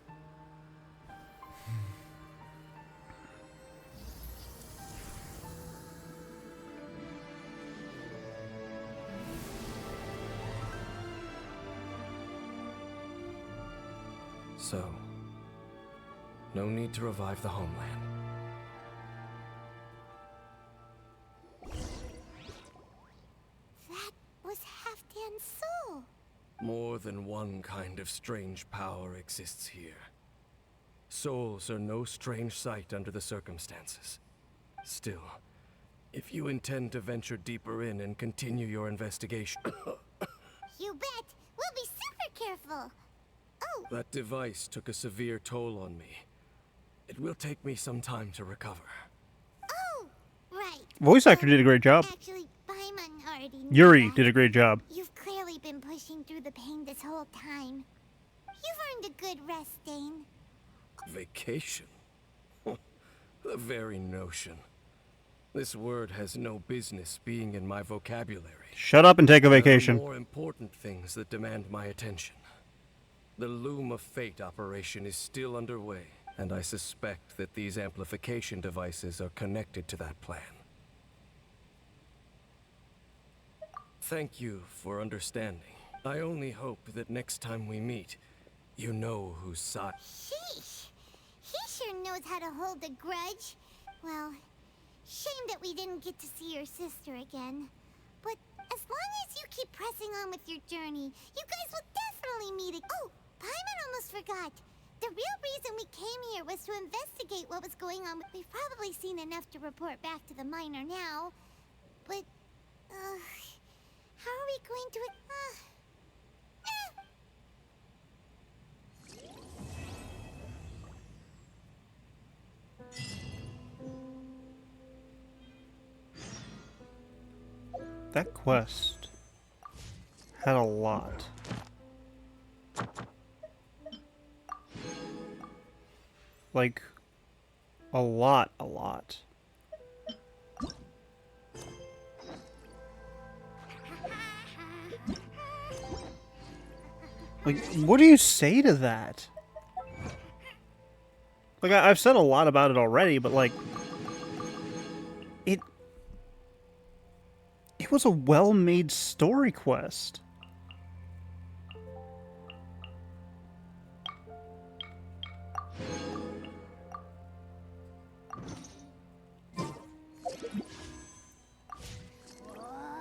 So, no need to revive the homeland. That was Halfdan's soul. More than one kind of strange power exists here. Souls are no strange sight under the circumstances. Still, if you intend to venture deeper in and continue your investigation... You bet. We'll be super careful. Oh, That device took a severe toll on me. It will take me some time to recover. oh, right. Voice actor did a great job. Actually, Paimon already knew Yuri that. did a great job. You've clearly been pushing through the pain this whole time. You've earned a good rest, Dane. Vacation? The very notion. This word has no business being in my vocabulary. Shut up and take a There are vacation. more important things that demand my attention. The Loom of Fate operation is still underway, and I suspect that these amplification devices are connected to that plan. Thank you for understanding. I only hope that next time we meet, you know whose side... Sheesh. He sure knows how to hold a grudge. Well, shame that we didn't get to see your sister again. But as long as you keep pressing on with your journey, you guys will definitely meet again. Oh, Paimon almost forgot. The real reason we came here was to investigate what was going on. We've probably seen enough to report back to the miner now. But, how are we going to... That quest had a lot. Like, a lot. Like, what do you say to that? Like, I've said a lot about it already, but like, it was a well-made story quest.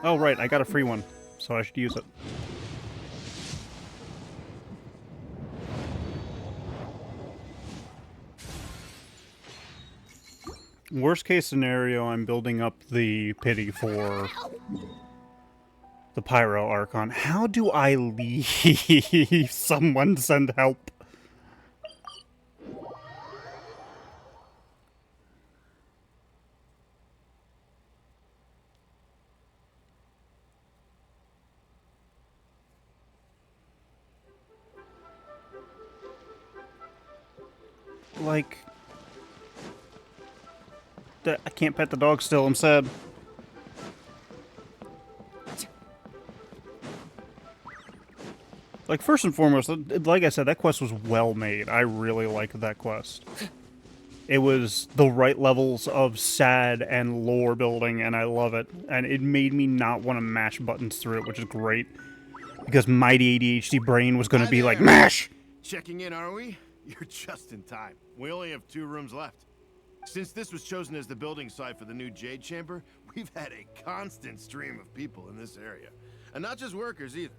Oh, right, I got a free one, so I should use it. Worst case scenario, I'm building up the pity for the Pyro Archon. How do I leave? Someone send help. Like... I can't pet the dog still, I'm sad. Like, first and foremost, like I said, that quest was well made. I really liked that quest. It was the right levels of sad and lore building, and I love it. And it made me not want to mash buttons through it, which is great. Because mighty ADHD brain was going to Hi be like, there. MASH! Checking in, are we? You're just in time. We only have 2 rooms left. Since this was chosen as the building site for the new Jade Chamber, we've had a constant stream of people in this area. And not just workers either.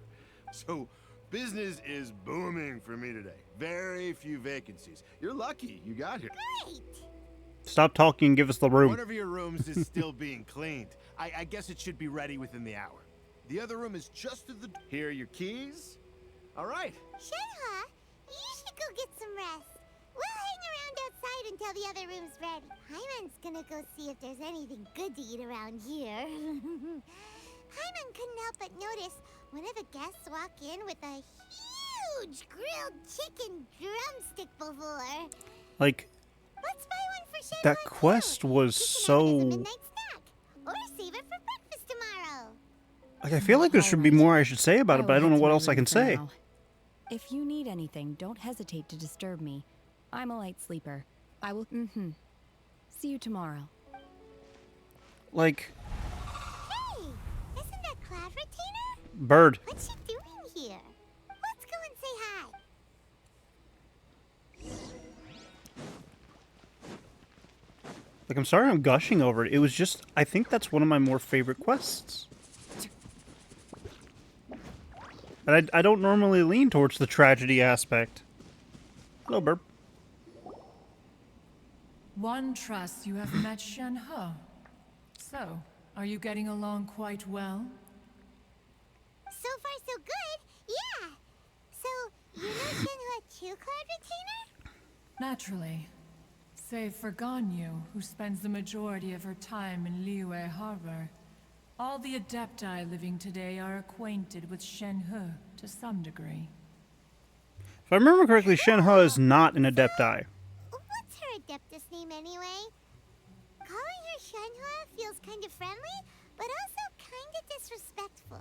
So, business is booming for me today. Very few vacancies. You're lucky you got here. Great! Stop talking and give us the room. One of your rooms is still being cleaned. I guess it should be ready within the hour. The other room is just to the... Here are your keys. All right. Shenhe, you should go get some rest. We'll hang around outside until the other room's ready. Hyman's gonna go see if there's anything good to eat around here. Hyman couldn't help but notice one of the guests walk in with a huge grilled chicken drumstick before. Like, Let's buy one for Shenhe that too. quest was He can have it as a so... midnight snack, or save it for breakfast tomorrow. Like, I feel like there should be more I should say about it, but I don't know what else I can say. If you need anything, don't hesitate to disturb me. I'm a light sleeper. I will... See you tomorrow. Like, Hey, isn't that Cloud Retainer? bird. What's she doing here? Let's go and say hi. Like, I'm sorry I'm gushing over it. It was just, I think that's one of my more favorite quests. And I don't normally lean towards the tragedy aspect. Hello, Burp. One trusts you have met Shenhe. So, are you getting along quite well? So far, so good. Yeah. So, you know Shenhe too, Cloud Retainer? Naturally. Save for Ganyu, who spends the majority of her time in Liyue Harbor. All the Adepti living today are acquainted with Shenhe to some degree. If I remember correctly, Shenhe is not an Adepti. What's her Adeptus name anyway? Calling her Shenhe feels kind of friendly, but also kind of disrespectful.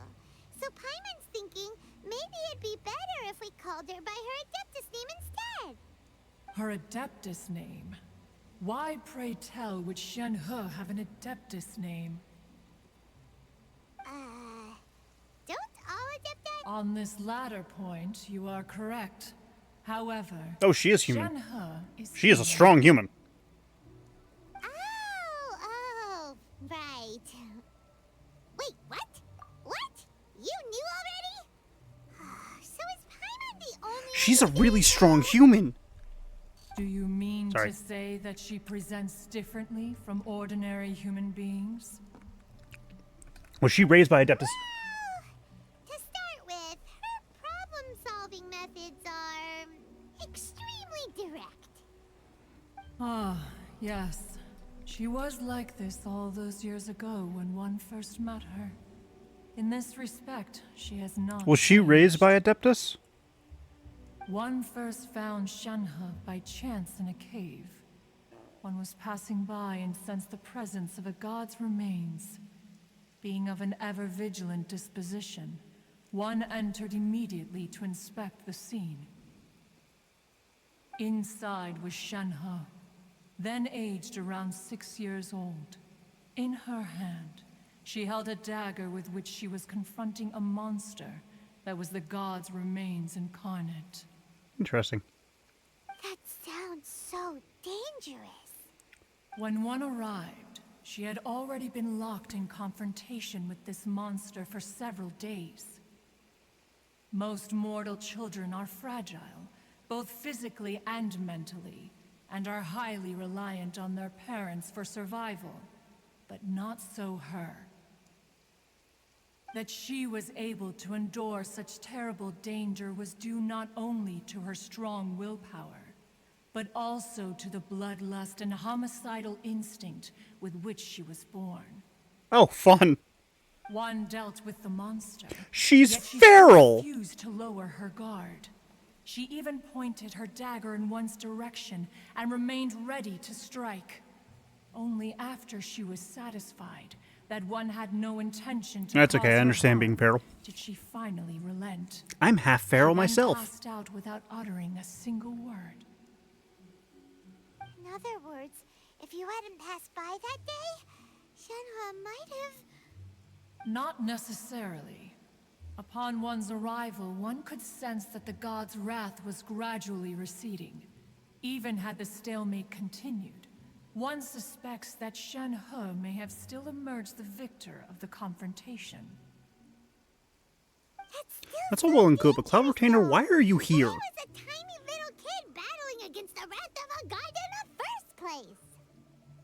So Paimon's thinking maybe it'd be better if we called her by her Adeptus name instead. Her Adeptus name? Why, pray tell, would Shenhe have an Adeptus name? Don't all Adepti? On this latter point, you are correct. However, Oh, she is human. Shenhe is She is a human. strong human. Oh, right. Wait, what? What? You knew already? So is Paimon the only She's a one really strong human. Do you mean Sorry. to say that she presents differently from ordinary human beings? Was she raised by Adeptus? To start with, her problem-solving methods are extremely direct. Ah, yes. She was like this all those years ago when one first met her. In this respect, she has not Was she raised by Adeptus? One first found Shenhe by chance in a cave. One was passing by and sensed the presence of a god's remains. Being of an ever-vigilant disposition, one entered immediately to inspect the scene. Inside was Shenhe, then aged around 6 years old. In her hand, she held a dagger with which she was confronting a monster that was the god's remains incarnate. Interesting. That sounds so dangerous. When one arrived, she had already been locked in confrontation with this monster for several days. Most mortal children are fragile, both physically and mentally, and are highly reliant on their parents for survival. But not so her. That she was able to endure such terrible danger was due not only to her strong willpower, but also to the bloodlust and homicidal instinct with which she was born. Oh, fun. One dealt with the monster. She's yet she feral. refused to lower her guard. She even pointed her dagger in one's direction and remained ready to strike. Only after she was satisfied that one had no intention to That's cause okay. I her understand harm, being feral. did she finally relent. I'm half feral She then myself. passed out without uttering a single word. In other words, if you hadn't passed by that day, Shenhe might have... Not necessarily. Upon one's arrival, one could sense that the god's wrath was gradually receding. Even had the stalemate continued, one suspects that Shenhe may have still emerged the victor of the confrontation. That's all well and good, but Cloud Retainer, why are you here? I was a tiny little kid battling against the wrath of a god in the first place.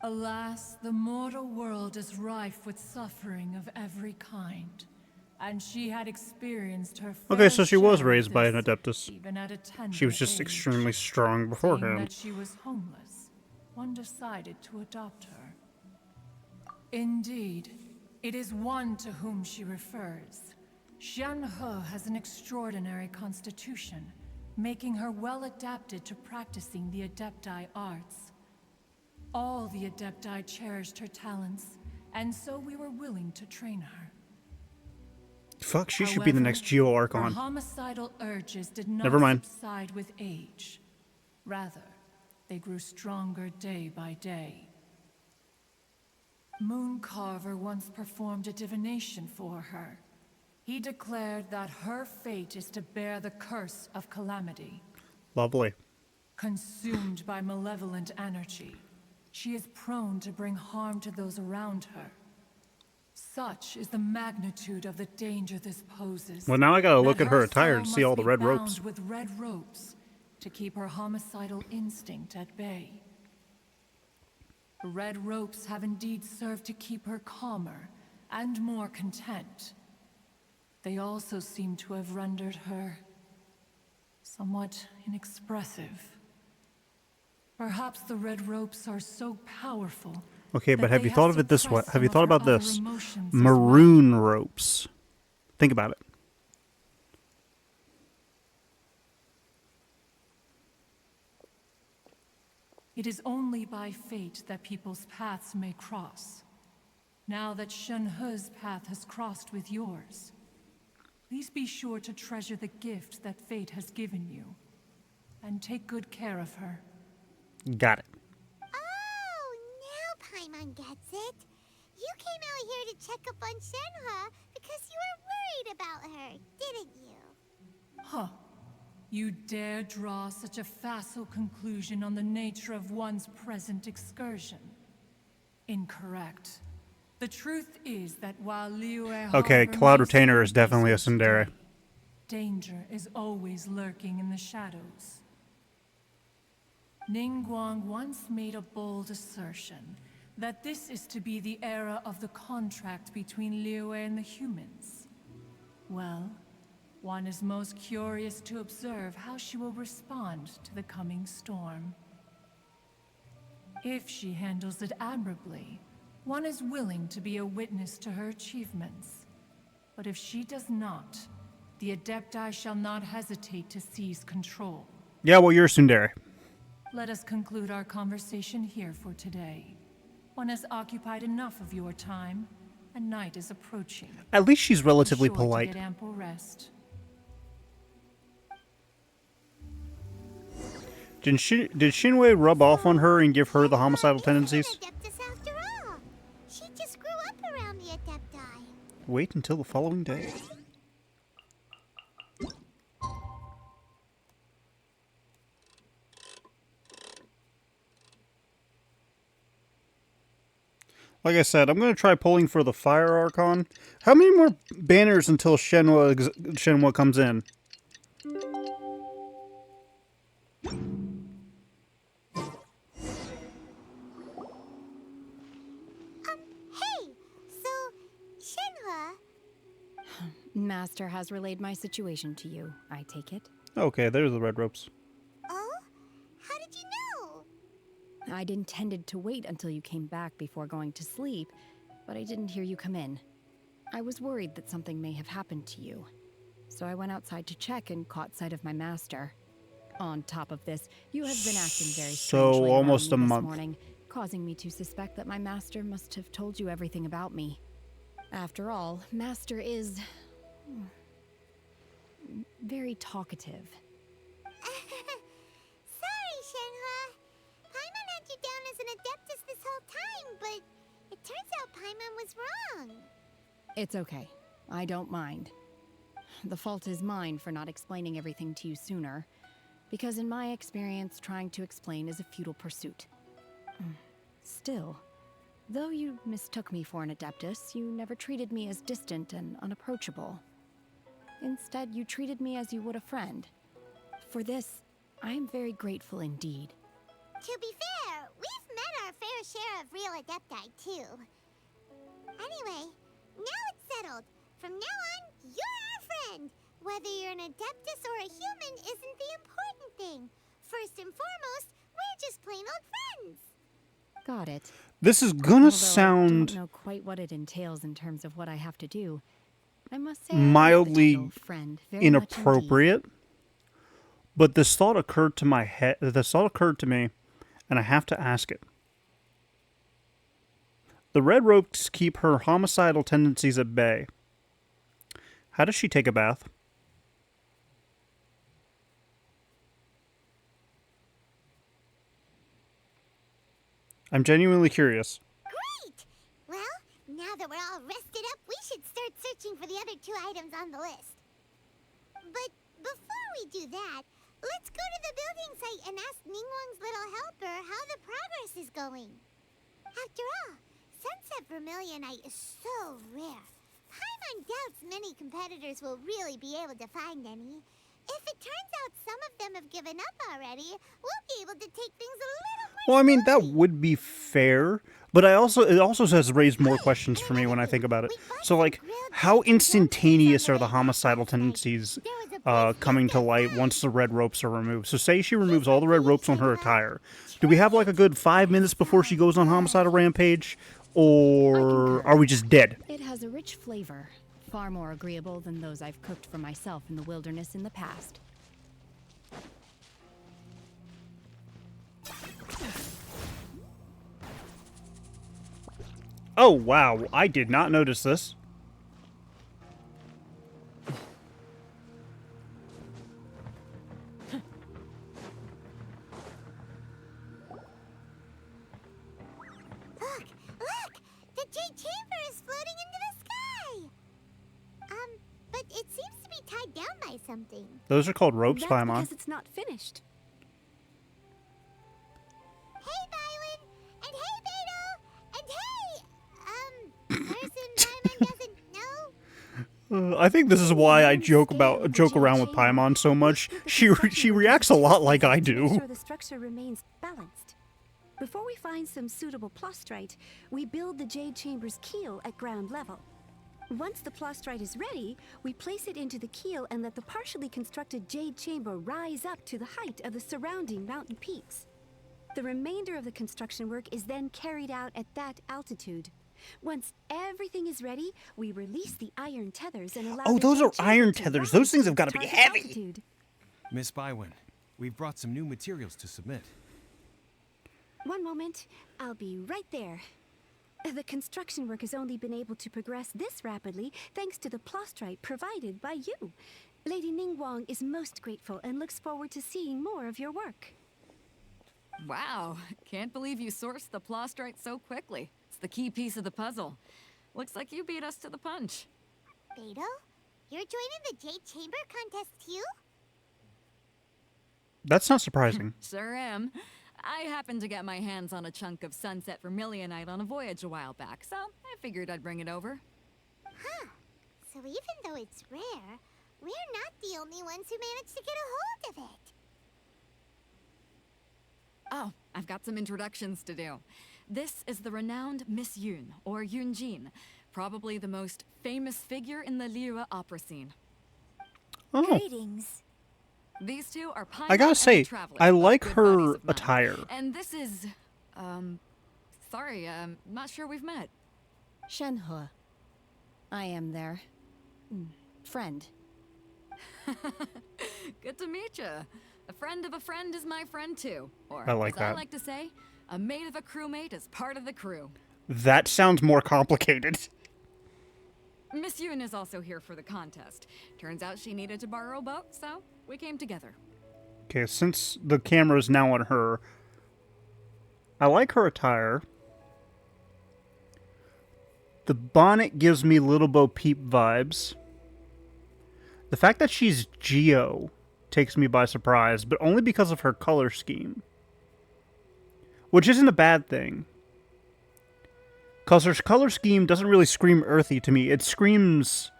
Alas, the mortal world is rife with suffering of every kind. And she had experienced her Okay, fair so she was share of raised by an this, Adeptus. even at a tender She was just age. extremely strong Seeing beforehand. that she was homeless, one decided to adopt her. Indeed, it is one to whom she refers. Shenhe has an extraordinary constitution, making her well adapted to practicing the Adepti arts. All the Adepti cherished her talents, and so we were willing to train her. Fuck, she should be the next Geo Her Archon. homicidal urges did not Never mind. subside with age. Rather, they grew stronger day by day. Mooncarver once performed a divination for her. He declared that her fate is to bear the curse of calamity. Lovely. Consumed by malevolent energy, she is prone to bring harm to those around her. Such is the magnitude of the danger this poses. Well, now I gotta look that at her attire and soul see all must the be red bound ropes. with red ropes to keep her homicidal instinct at bay. The red ropes have indeed served to keep her calmer and more content. They also seem to have rendered her somewhat inexpressive. Perhaps the red ropes are so powerful. Okay, but have you thought of it this way? suppressed Have you some thought of her about other this? emotions as Maroon ropes. Think about it. It is only by fate that people's paths may cross. Now that Shenhe's path has crossed with yours, please be sure to treasure the gift that fate has given you, and take good care of her. Got it. Oh, now Paimon gets it. You came out here to check up on Shenhe because you were worried about her, didn't you? Huh. You dare draw such a facile conclusion on the nature of one's present excursion? Incorrect. The truth is that while Liyue Okay, Harbor Cloud may Retainer is seem definitely a peaceful tsundere. today, danger is always lurking in the shadows. Ningguang once made a bold assertion that this is to be the era of the contract between Liyue and the humans. Well, one is most curious to observe how she will respond to the coming storm. If she handles it admirably, one is willing to be a witness to her achievements. But if she does not, the Adepti shall not hesitate to seize control. Yeah, well, you're a tsundere. Let us conclude our conversation here for today. One has occupied enough of your time, and night is approaching. At least she's relatively Be sure polite. to get ample rest. Did Shinwei rub off on her and give her the homicidal tendencies? Adeptus after all. She just grew up around the Adepti. Wait until the following day. Like I said, I'm going to try pulling for the Fire Archon. How many more banners until Shenhua comes in? Hey, so Shenhe, Master has relayed my situation to you, I take it. Okay, there's the red ropes. oh, how did you know? I'd intended to wait until you came back before going to sleep, but I didn't hear you come in. I was worried that something may have happened to you. So I went outside to check and caught sight of my master. On top of this, you have been acting very So, strangely almost around me a this month. morning, causing me to suspect that my master must have told you everything about me. After all, Master is very talkative. Sorry, Shenhua. Paimon had you down as an Adeptus this whole time, but it turns out Paimon was wrong. It's okay. I don't mind. The fault is mine for not explaining everything to you sooner, because in my experience, trying to explain is a futile pursuit. Still, though you mistook me for an Adeptus, you never treated me as distant and unapproachable. Instead, you treated me as you would a friend. For this, I am very grateful indeed. To be fair, we've met our fair share of real Adepti, too. Anyway, now it's settled. From now on, you're our friend. Whether you're an Adeptus or a human isn't the important thing. First and foremost, we're just plain old friends. Got it. This is gonna Although I sound don't know quite what it entails in terms of what I have to do. I must say, I like the mildly title friend very inappropriate, but this thought occurred to my head. This thought occurred to me, and I have to ask it. The red ropes keep her homicidal tendencies at bay. How does she take a bath? I'm genuinely curious. Great! Well, now that we're all rested up, we should start searching for the other 2 items on the list. But before we do that, let's go to the building site and ask Ningguang's little helper how the progress is going. After all, Sunset Vermilionite is so rare. Paimon doubts many competitors will really be able to find any. If it turns out some of them have given up already, we'll be able to take things a little more Well, I mean, that slowly. would be fair, but it also has raised more questions for me when I think about it. So, like, how instantaneous are the homicidal tendencies coming to light once the red ropes are removed? So, say she removes all the red ropes on her attire. Do we have, like, a good 5 minutes before she goes on homicidal rampage? Or are we just dead? It has a rich flavor, far more agreeable than those I've cooked for myself in the wilderness in the past. Oh, wow. I did not notice this. Look! The Jade Chamber is floating into the sky! But it seems to be tied down by something. Those are called ropes, That's Paimon. because it's not finished. Hey, Violet! And hey, Beto! And hey, person Paimon doesn't know? I think this is why I joke around with Paimon so much. She reacts a lot like I Make do. sure the structure remains balanced. Before we find some suitable plastrite, we build the Jade Chamber's keel at ground level. Once the plastrite is ready, we place it into the keel and let the partially constructed Jade Chamber rise up to the height of the surrounding mountain peaks. The remainder of the construction work is then carried out at that altitude. Once everything is ready, we release the iron tethers and allow Oh, the those Jade are Chamber iron to tethers. rise Those things have to gotta be target heavy. altitude. Miss Bywin, we've brought some new materials to submit. One moment, I'll be right there. The construction work has only been able to progress this rapidly thanks to the plastrite provided by you. Lady Ningguang is most grateful and looks forward to seeing more of your work. Wow, can't believe you sourced the plastrite so quickly. It's the key piece of the puzzle. Looks like you beat us to the punch. Beto? You're joining the Jade Chamber contest too? That's not surprising. Sure am. I happened to get my hands on a chunk of Sunset Vermilionite on a voyage a while back, so I figured I'd bring it over. Huh. So even though it's rare, we're not the only ones who managed to get a hold of it. Oh, I've got some introductions to do. This is the renowned Miss Yun, or Yunjin, probably the most famous figure in the Liyue opera scene. Oh, Greetings. These two are I gotta say, I like her attire. attire. And this is, sorry, not sure we've met. Shenhua. I am their friend. Good to meet you. A friend of a friend is my friend too. Or, I like as that. I like to say, a mate of a crewmate is part of the crew. That sounds more complicated. Miss Yoon is also here for the contest. Turns out she needed to borrow a boat, so we came together. Okay, since the camera is now on her, I like her attire. The bonnet gives me Little Bo Peep vibes. The fact that she's Geo takes me by surprise, but only because of her color scheme. Which isn't a bad thing. Because her color scheme doesn't really scream earthy to me. It screams...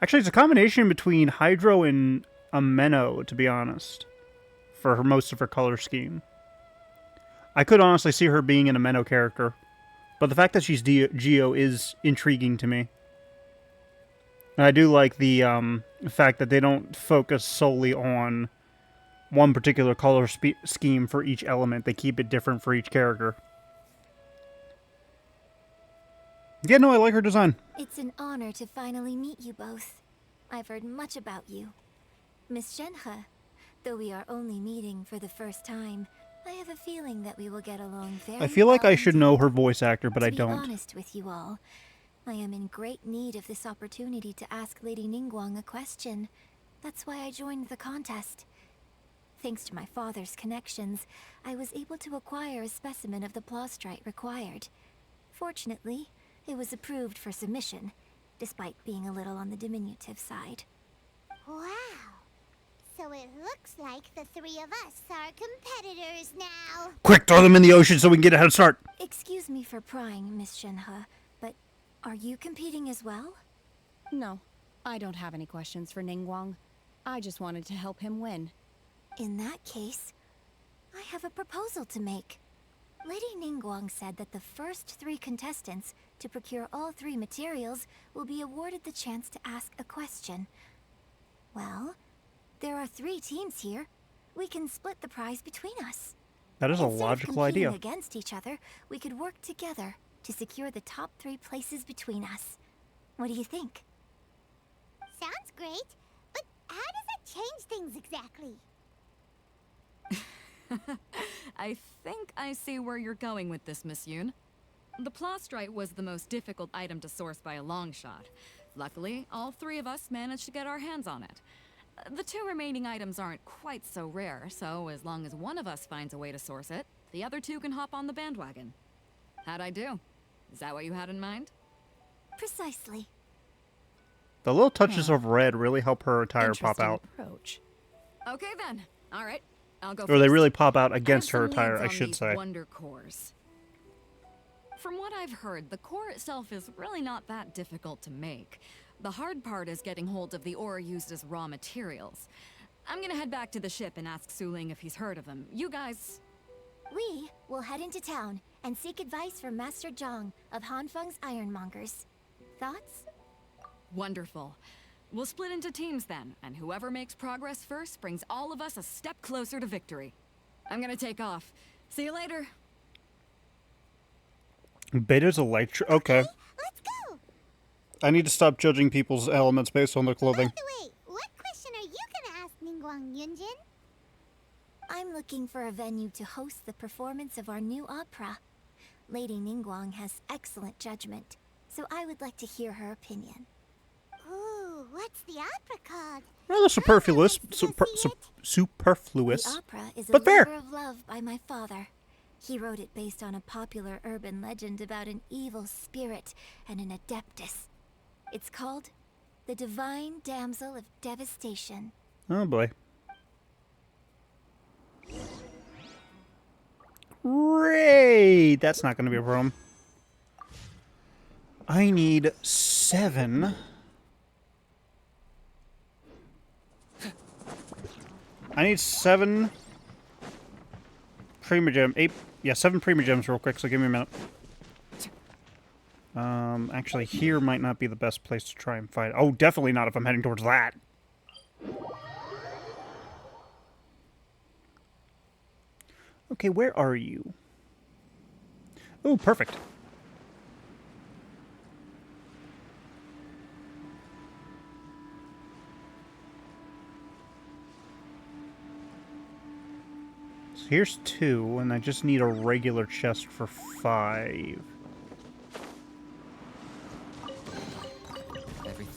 Actually, it's a combination between Hydro and Ameno, to be honest. For most of her color scheme. I could honestly see her being an Ameno character. But the fact that she's Geo is intriguing to me. And I do like the fact that they don't focus solely on one particular color scheme for each element. They keep it different for each character. Yeah, no, I like her design. It's an honor to finally meet you both. I've heard much about you. Miss Shenhe, though we are only meeting for the first time, I have a feeling that we will get along very well. I feel like I should know her voice actor, but I don't. To be honest with you all, I am in great need of this opportunity to ask Lady Ningguang a question. That's why I joined the contest. Thanks to my father's connections, I was able to acquire a specimen of the plastrite required. Fortunately, it was approved for submission, despite being a little on the diminutive side. Wow. So it looks like the three of us are competitors now. Quick, throw them in the ocean so we can get a head start. Excuse me for prying, Miss Shenhe, but are you competing as well? No, I don't have any questions for Ningguang. I just wanted to help him win. In that case, I have a proposal to make. Lady Ningguang said that the first 3 contestants to procure all 3 materials will be awarded the chance to ask a question. Well, there are 3 teams here. We can split the prize between us. That is a Instead logical of competing idea. against each other, we could work together to secure the top 3 places between us. What do you think? Sounds great, but how does that change things exactly? I think I see where you're going with this, Miss Yoon. The plastrite was the most difficult item to source by a long shot. Luckily, all 3 of us managed to get our hands on it. The 2 remaining items aren't quite so rare, so as long as one of us finds a way to source it, the other 2 can hop on the bandwagon. How'd I do? Is that what you had in mind? Precisely. The little touches of red really help her attire pop Interesting out. approach. Okay then. All right. I'll go Or they first. really pop out I against have her some attire, leads I on should these say. Wonder cores. From what I've heard, the core itself is really not that difficult to make. The hard part is getting hold of the ore used as raw materials. I'm gonna head back to the ship and ask Suling if he's heard of them. You guys... We will head into town and seek advice from Master Zhang of Hanfeng's Ironmongers. Thoughts? Wonderful. We'll split into teams then, and whoever makes progress first brings all of us a step closer to victory. I'm gonna take off. See you later. Beta's electric. Okay. Let's go! I need to stop judging people's elements based on their clothing. By the way, what question are you gonna ask Ningguang Yunjin? I'm looking for a venue to host the performance of our new opera. Lady Ningguang has excellent judgment, so I would like to hear her opinion. Ooh, what's the opera called? Rather superfluous. Superfluous. The opera is But A fair. Labor of Love by my father. He wrote it based on a popular urban legend about an evil spirit and an adeptus. It's called The Divine Damsel of Devastation. Oh boy. Great! That's not going to be a problem. I need 7. I need 7 Primogem. 8. Yeah, 7 Primogems real quick, so give me a minute. Actually, here might not be the best place to try and fight. Oh, definitely not if I'm heading towards that. Okay, where are you? Oh, perfect. So here's 2, and I just need a regular chest for 5.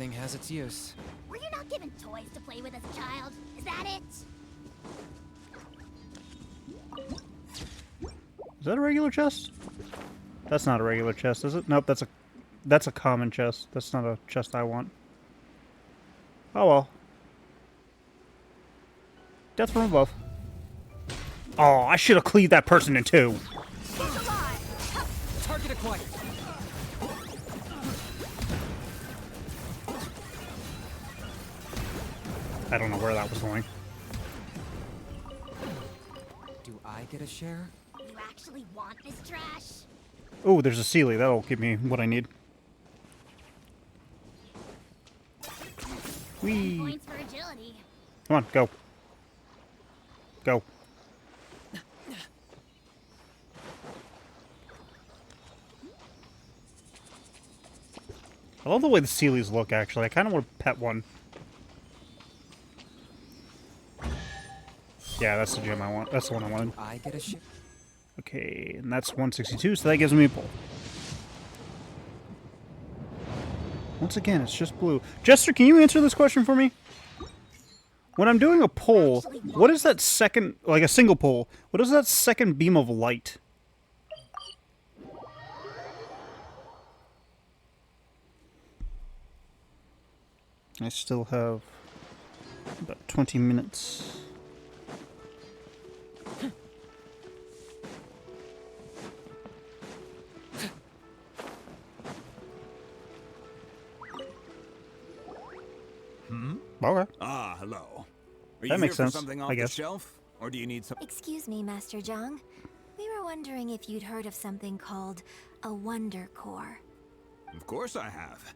Everything has its use. Were you not given toys to play with as a child? Is that it? Is that a regular chest? That's not a regular chest, is it? Nope, that's a common chest. That's not a chest I want. Oh well. Death from above. Oh, I should have cleaved that person in two. Target acquired. I don't know where that was going. Do I get a share? You actually want this trash? Oh, there's a Sealy. That'll give me what I need. Whee! Points for agility. Come on, go. Go. I love the way the Sealies look, actually. I kind of want to pet one. Yeah, that's the gem I want. That's the one I wanted. I get a share. Okay, and that's 162, so that gives me a pull. Once again, it's just blue. Jester, can you answer this question for me? When I'm doing a pull, what is that second, like a single pull, what is that second beam of light? I still have about 20 minutes. Okay. Ah, hello. Are That you makes here for sense, something I off the guess. shelf? Or do you need some... Excuse me, Master Zhang. We were wondering if you'd heard of something called a Wonder Core. Of course I have.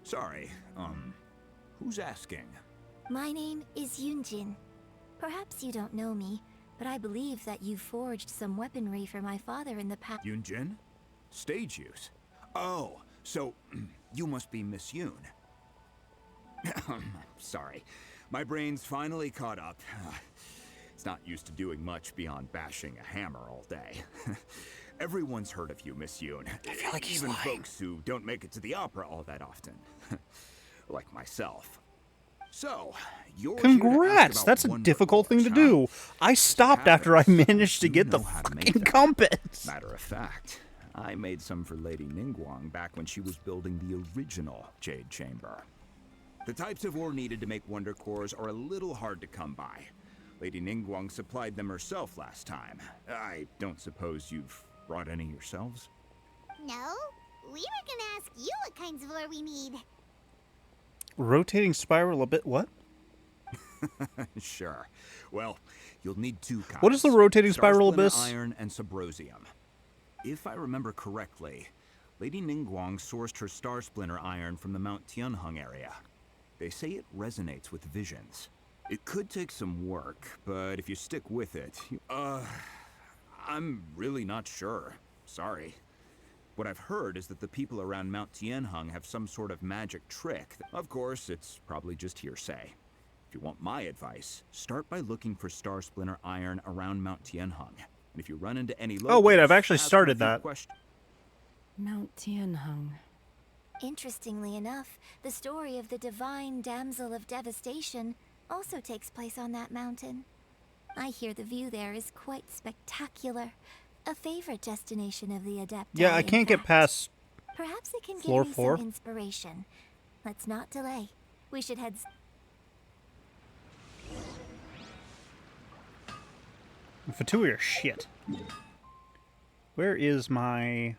Sorry, who's asking? My name is Yunjin. Perhaps you don't know me, but I believe that you forged some weaponry for my father in the past. Yunjin? Stage use? Oh, so you must be Miss Yoon. Sorry. My brain's finally caught up. It's not used to doing much beyond bashing a hammer all day. Everyone's heard of you, Miss Yoon. I feel like he's Even lying. folks who don't make it to the opera all that often. Like myself. So, you're here to ask Congrats! about That's a Wonder difficult thing to Cores, do. huh? I stopped after I Habits. managed to You get the know how to make fucking them. compass. Matter of fact, I made some for Lady Ningguang back when she was building the original Jade Chamber. The types of ore needed to make Wonder Cores are a little hard to come by. Lady Ningguang supplied them herself last time. I don't suppose you've brought any yourselves? No? We were gonna ask you what kinds of ore we need. Rotating spiral a bit. What? Sure. Well, you'll need two kinds. What is the rotating spiral Starsplinter abyss? Iron and Subrosium. If I remember correctly, Lady Ningguang sourced her Star Splinter Iron from the Mount Tianheng area. They say it resonates with visions. It could take some work, but if you stick with it, I'm really not sure. Sorry. What I've heard is that the people around Mount Tianheng have some sort of magic trick. Of course, it's probably just hearsay. If you want my advice, start by looking for Star Splinter Iron around Mount Tianheng. And if you run into any Oh wait, I've locals, actually ask started them a few that. questions. Mount Tianheng. Interestingly enough, the story of the divine damsel of devastation also takes place on that mountain. I hear the view there is quite spectacular. A favorite destination of the Adepti. Yeah, I in can't get fact. past Perhaps it can floor give me 4. some inspiration. Let's not delay. We should head. Fatui are shit. Where is my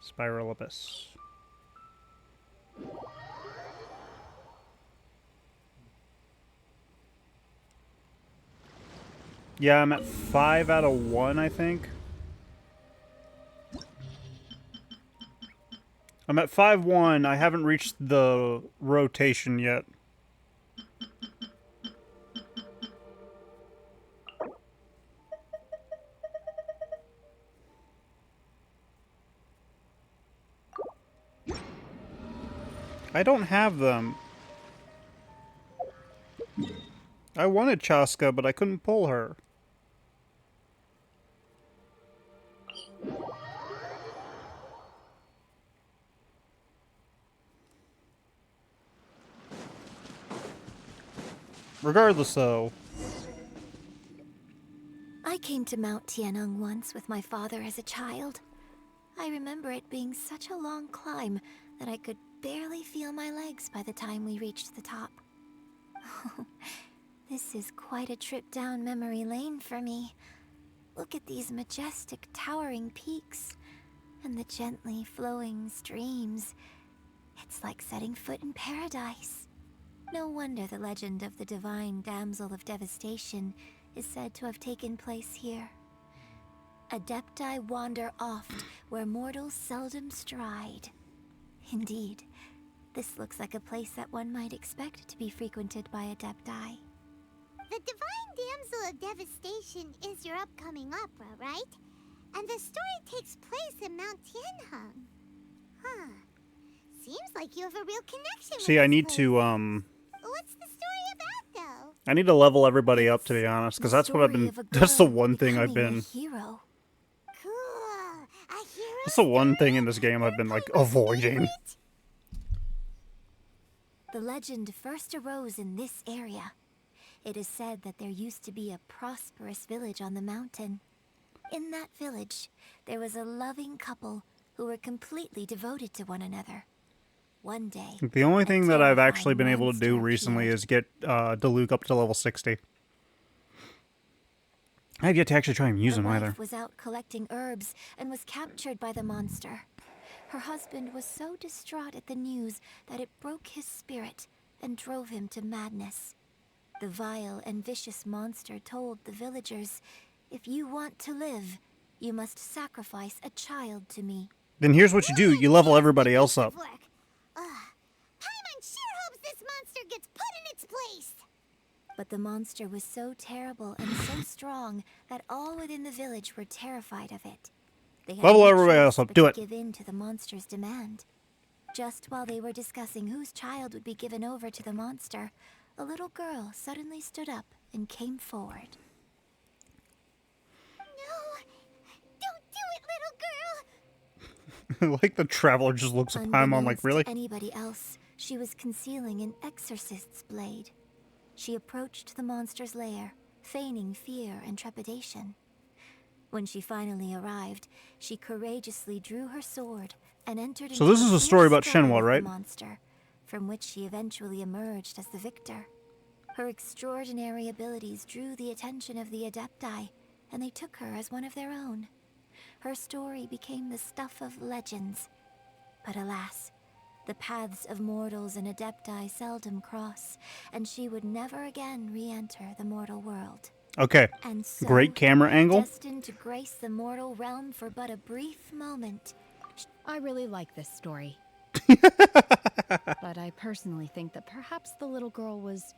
spiral abyss? Yeah, I'm at 5 out of 1, I think. I'm at 5-1. I haven't reached the rotation yet. I don't have them. I wanted Chaska, but I couldn't pull her. Regardless, though. I came to Mount Tianeng once with my father as a child. I remember it being such a long climb that I could barely feel my legs by the time we reached the top. This is quite a trip down memory lane for me. Look at these majestic, towering peaks and the gently flowing streams. It's like setting foot in paradise. No wonder the legend of the divine damsel of devastation is said to have taken place here. Adepti wander oft where mortals seldom stride. Indeed, this looks like a place that one might expect to be frequented by Adepti. The Divine Damsel of Devastation is your upcoming opera, right? And the story takes place in Mount Tianheng. Huh. Seems like you have a real connection See, with I need this to, place. What's the story about, though? I need to level everybody up, to be honest, because that's what I've been, that's the one thing I've been, Hero. Cool. A hero that's the one thing in this game I've been, like, avoiding. The legend first arose in this area. It is said that there used to be a prosperous village on the mountain. In that village, there was a loving couple who were completely devoted to one another. One day, The only thing that I've actually been able to do monster recently is get Diluc up to level 60. I have yet to actually try and use her him either. wife was out collecting herbs and was captured by the monster. Her husband was so distraught at the news that it broke his spirit and drove him to madness. The vile and vicious monster told the villagers, "If you want to live, you must sacrifice a child to me." Then here's what you do, you level everybody else up. Paimon sure hopes this monster gets put in its place. But the monster was so terrible and so strong that all within the village were terrified of it. They had Level no everybody choice else up, but do to it. give in to the monster's demand. Just while they were discussing whose child would be given over to the monster, a little girl suddenly stood up and came forward. No, don't do it, little girl. Like the traveler just looks at Paimon like, Unbeknownst really? to anybody else, she was concealing an exorcist's blade. She approached the monster's lair, feigning fear and trepidation. When she finally arrived, she courageously drew her sword and entered So into this is a fierce story about struggle Shenhua, with the right? monster, from which she eventually emerged as the victor. Her extraordinary abilities drew the attention of the Adepti, and they took her as one of their own. Her story became the stuff of legends. But alas, the paths of mortals and Adepti seldom cross, and she would never again re-enter the mortal world. Okay, And so, great camera angle. destined to grace the mortal realm for but a brief moment. I really like this story. But I personally think that perhaps the little girl was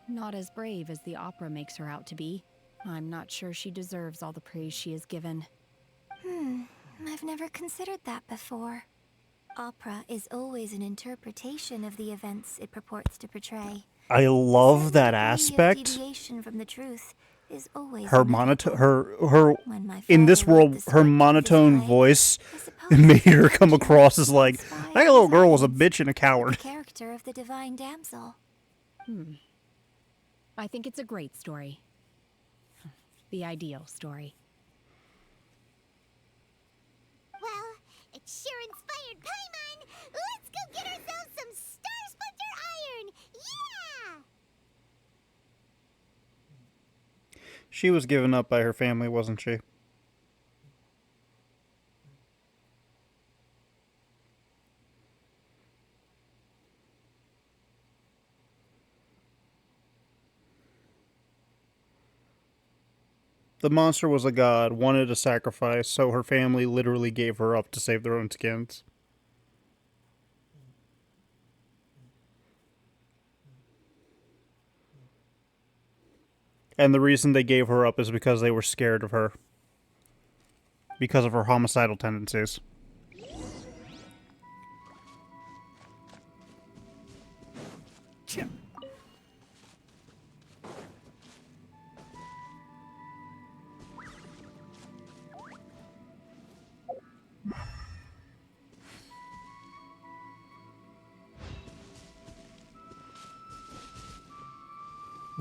not as brave as the opera makes her out to be. I'm not sure she deserves all the praise she is given. I've never considered that before. Opera is always an interpretation of the events it purports to portray. I love that Degree of aspect. deviation from the truth is always Her inevitable. her When my in this father read world, the her script of this monotone play, voice I suppose made his her come actions across as like, satisfied that little his girl was a eyes bitch and a with coward. the character of the divine damsel. I think it's a great story. The ideal story. Well, it sure inspired Paimon. Let's go get ourselves some Star Splinter Iron. Yeah! She was given up by her family, wasn't she? The monster was a god, wanted a sacrifice, so her family literally gave her up to save their own skins. And the reason they gave her up is because they were scared of her. Because of her homicidal tendencies.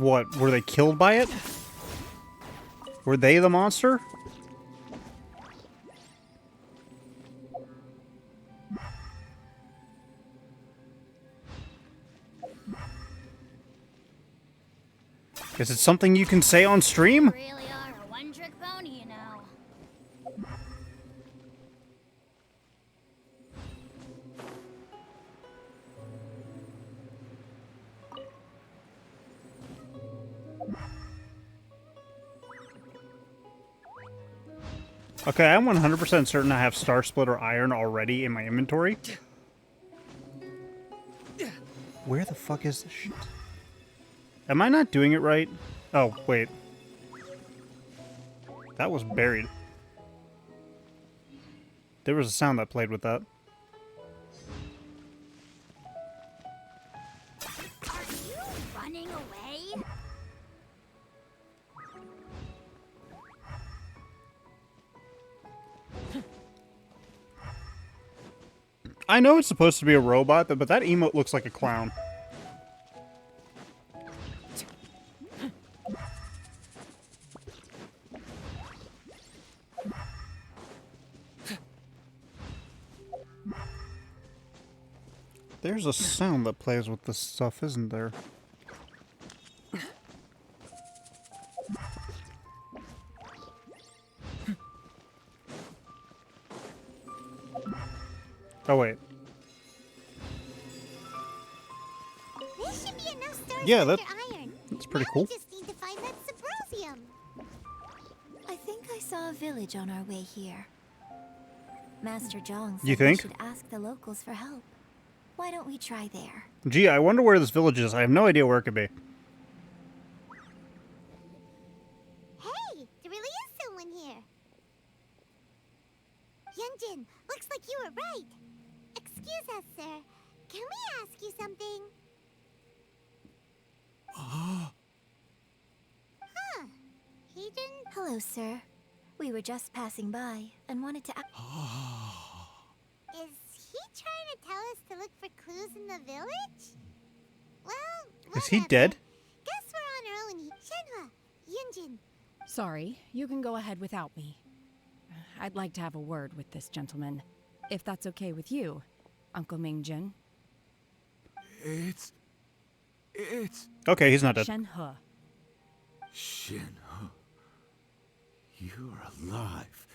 What? Were they killed by it? Were they the monster? Is it something you can say on stream? Really are a one-trick pony, you know. Okay, I'm 100% certain I have Star Splitter Iron already in my inventory. Where the fuck is this shit? Am I not doing it right? Oh, wait. That was buried. There was a sound that played with that. Are you running away? I know it's supposed to be a robot, but that emote looks like a clown. There's a sound that plays with this stuff, isn't there? Oh, wait. This should be enough Star Yeah, Splitter that- iron. that's pretty Now cool. We just need to find that Subrosium. I think I saw a village on our way here. Master Zhang said You think? we should ask the locals for help. Why don't we try there? Gee, I wonder where this village is. I have no idea where it could be. Hey, there really is someone here. Yunjin, looks like you were right. Excuse us, sir. Can we ask you something? Huh. He didn't... Hello, sir. We were just passing by and wanted to Is he trying to tell us to look for clues in the village? Well, Is he whatever. dead? Guess we're on our own. Shenhua, Yunjin. Sorry, you can go ahead without me. I'd like to have a word with this gentleman, if that's okay with you, Uncle Mingjin. It's... Okay, he's not dead. Shenhe. Shenhe. You're alive.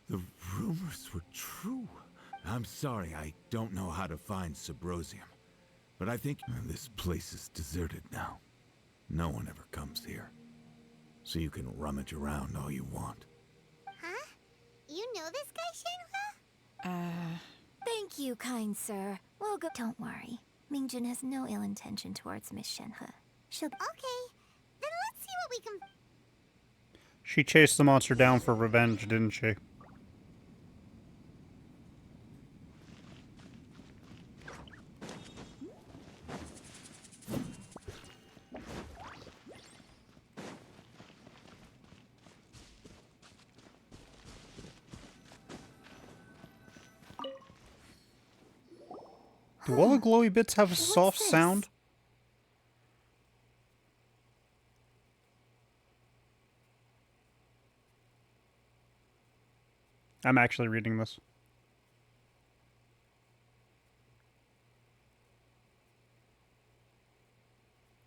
The rumors were true. I'm sorry, I don't know how to find Subrosium. But I think this place is deserted now. No one ever comes here. So you can rummage around all you want. Huh? You know this guy, Shenhua? Thank you, kind sir. We'll go. Don't worry. Mingjin has no ill intention towards Miss Shenhe. She'll. Okay, then let's see what we can... She chased the monster down for revenge, didn't she? Do all the glowy bits have a soft sound? I'm actually reading this.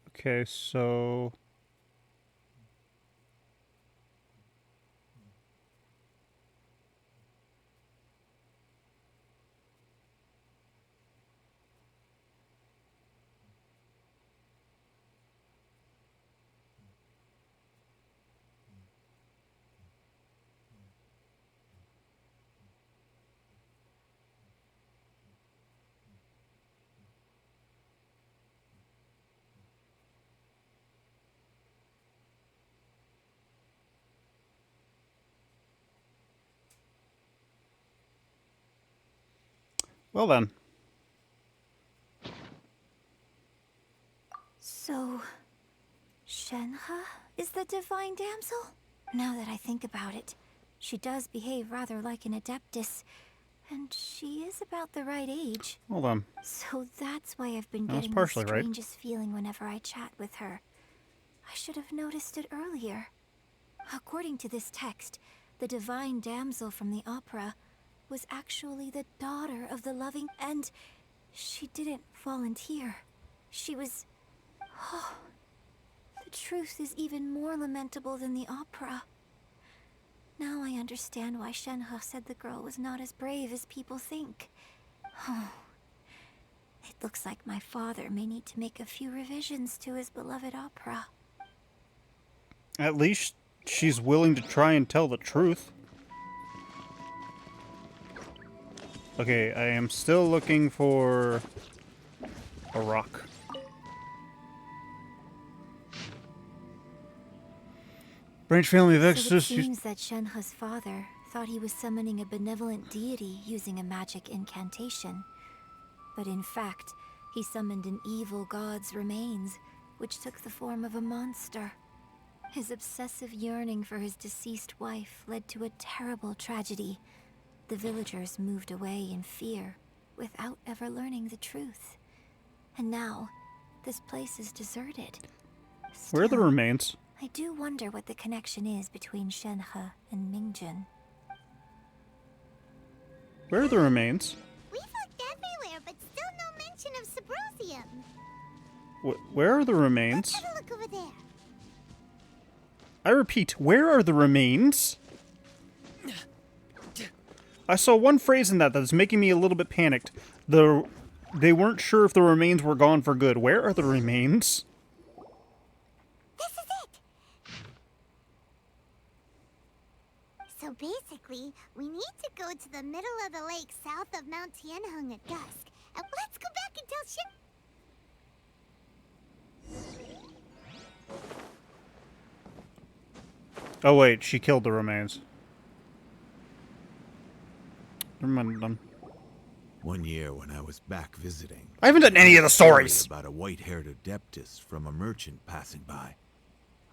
Okay, so... Well then. So, Shenhe is the divine damsel? Now that I think about it, she does behave rather like an adeptus, And she is about the right age. Hold on. So that's why I've been That was getting the partially right. strangest feeling whenever I chat with her. I should have noticed it earlier. According to this text, the divine damsel from the opera was actually the daughter of the loving, and she didn't volunteer. She was... Oh, the truth is even more lamentable than the opera. Now I understand why Shenhe said the girl was not as brave as people think. Oh, it looks like my father may need to make a few revisions to his beloved opera. At least she's willing to try and tell the truth. Okay, I am still looking for a rock. Branch family of So it extras. seems that Shenhe's father thought he was summoning a benevolent deity using a magic incantation. But in fact, he summoned an evil god's remains, which took the form of a monster. His obsessive yearning for his deceased wife led to a terrible tragedy. The villagers moved away in fear, without ever learning the truth. And now, this place is deserted. Where are the Still, remains? I do wonder what the connection is between Shenhe and Mingjin. Where are the remains? We've looked everywhere, but still no mention of Subrosium. Where are the remains? Let's have a look over there. I repeat, where are the remains? I saw one phrase in that that's making me a little bit panicked. They weren't sure if the remains were gone for good. Where are the remains? This is it! So basically, we need to go to the middle of the lake south of Mount Tianheng at dusk. And let's go back and tell Oh wait, she killed the remains. Never mind, I'm done. One year when I was back visiting, I haven't done any of the stories. About a white-haired adeptus from a merchant passing by.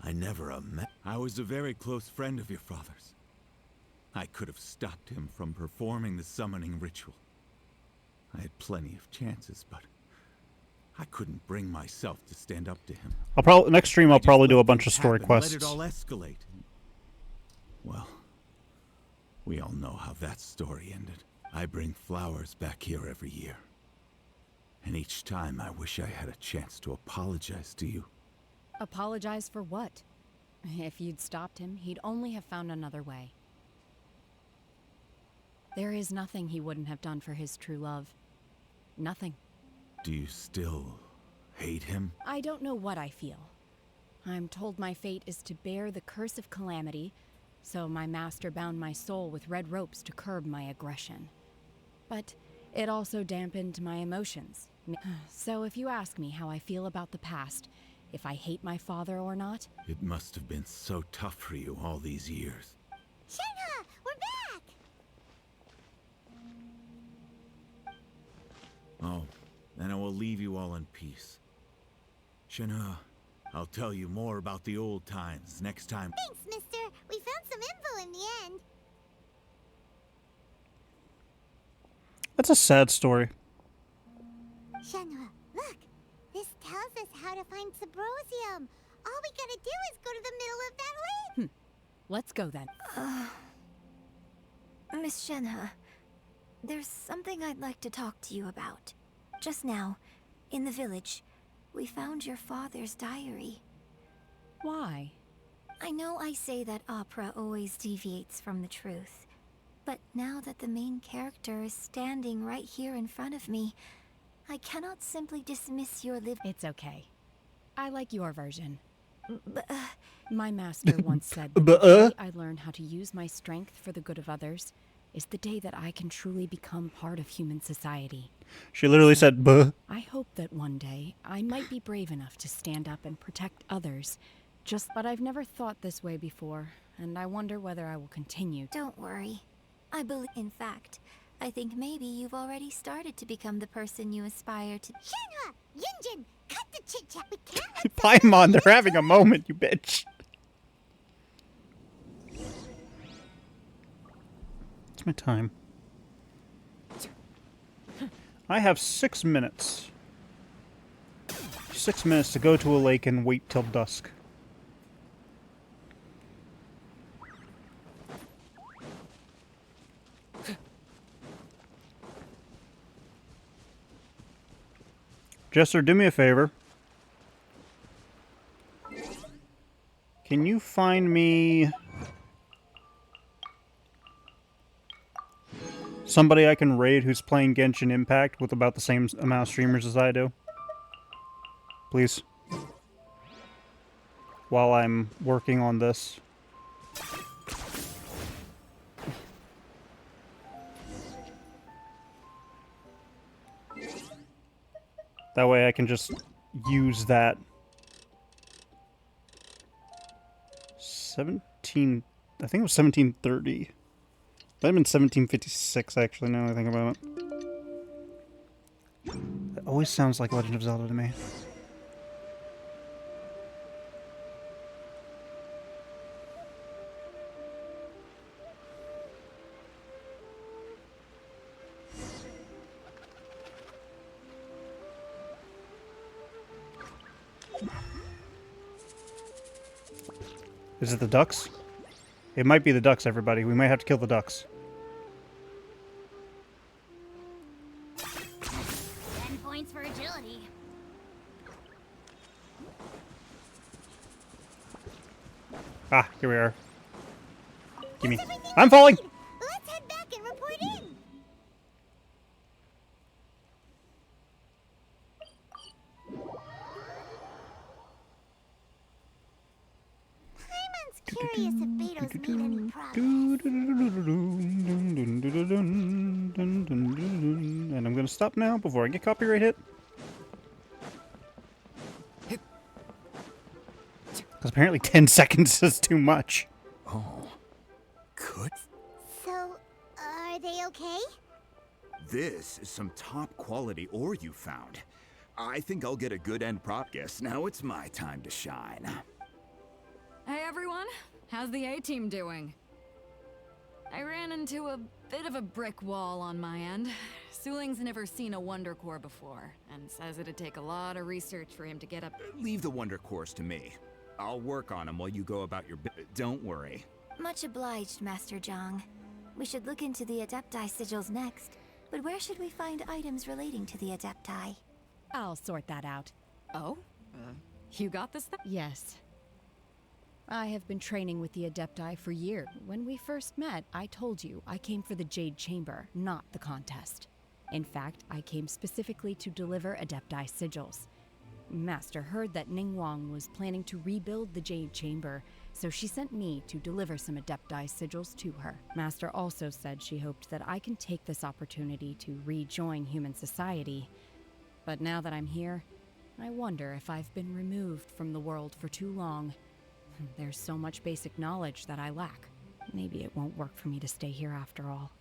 I never met. I was a very close friend of your father's. I could have stopped him from performing the summoning ritual. I had plenty of chances, but I couldn't bring myself to stand up to him. Next stream I'll probably do a bunch of story quests. Let it all escalate. Well, we all know how that story ended. I bring flowers back here every year. And each time I wish I had a chance to apologize to you. Apologize for what? If you'd stopped him, he'd only have found another way. There is nothing he wouldn't have done for his true love. Nothing. Do you still hate him? I don't know what I feel. I'm told my fate is to bear the curse of calamity, so my master bound my soul with red ropes to curb my aggression. But it also dampened my emotions. So if you ask me how I feel about the past, if I hate my father or not... It must have been so tough for you all these years. Shenhe, we're back! Oh, then I will leave you all in peace. Shenhe, I'll tell you more about the old times next time. Thanks, mister. We found some info in the end. That's a sad story. Shenhe, look. This tells us how to find Subrosium. All we gotta do is go to the middle of that lake. Let's go then. Miss Shenhe, there's something I'd like to talk to you about. Just now, in the village, we found your father's diary. Why? I know I say that opera always deviates from the truth, but now that the main character is standing right here in front of me, I cannot simply dismiss your It's okay. I like your version. My master once said that the day I learn how to use my strength for the good of others is the day that I can truly become part of human society. She literally said, "Buh." I hope that one day I might be brave enough to stand up and protect others. But I've never thought this way before, and I wonder whether I will continue. Don't worry. I believe, in fact, I think maybe you've already started to become the person you aspire to. Shenhe, Yunjin, cut the chit-chat. We can't let Paimon, they're having a moment, you bitch. It's my time. I have 6 minutes. 6 minutes to go to a lake and wait till dusk. Jester, do me a favor. Can you find me somebody I can raid who's playing Genshin Impact with about the same amount of streamers as I do? Please. While I'm working on this. That way I can just use that 17... I think it was 1730. Might have been 1756, actually, now that I think about it. It always sounds like Legend of Zelda to me. Is it the ducks? It might be the ducks, everybody. We might have to kill the ducks. 10 points for agility. Ah, here we are. Gimme. I'm falling! Let's head back and report in. Paimon's curious if Beto's made any progress. And I'm gonna stop now before I get copyright hit. Because apparently 10 seconds is too much. Oh. Good. So, are they okay? This is some top quality ore you found. I think I'll get a good end prop guess. Now it's my time to shine. Hey everyone, how's the A-team doing? I ran into a bit of a brick wall on my end. Suling's never seen a Wonder Core before, and says it'd take a lot of research for him to get up. Leave the Wonder Cores to me. I'll work on them while you go about your Don't worry. Much obliged, Master Zhang. We should look into the Adepti sigils next. But where should we find items relating to the Adepti? I'll sort that out. Oh? You got this then? Yes. I have been training with the Adepti for years. When we first met, I told you I came for the Jade Chamber, not the contest. In fact, I came specifically to deliver Adepti sigils. Master heard that Ningguang was planning to rebuild the Jade Chamber, so she sent me to deliver some Adepti sigils to her. Master also said she hoped that I can take this opportunity to rejoin human society. But now that I'm here, I wonder if I've been removed from the world for too long. There's so much basic knowledge that I lack. Maybe it won't work for me to stay here after all.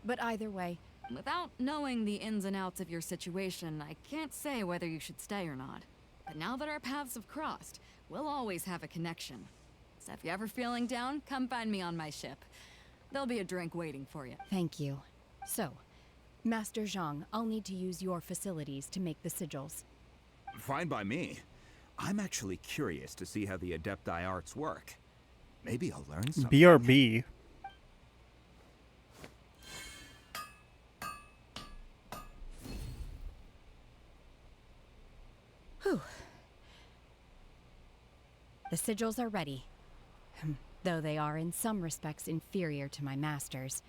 But either way, without knowing the ins and outs of your situation, I can't say whether you should stay or not. But now that our paths have crossed, we'll always have a connection. So if you're ever feeling down, come find me on my ship. There'll be a drink waiting for you. Thank you. So, Master Zhang, I'll need to use your facilities to make the sigils. Fine by me. I'm actually curious to see how the Adepti arts work. Maybe I'll learn something. BRB. Whew. The sigils are ready. Though they are in some respects inferior to my master's,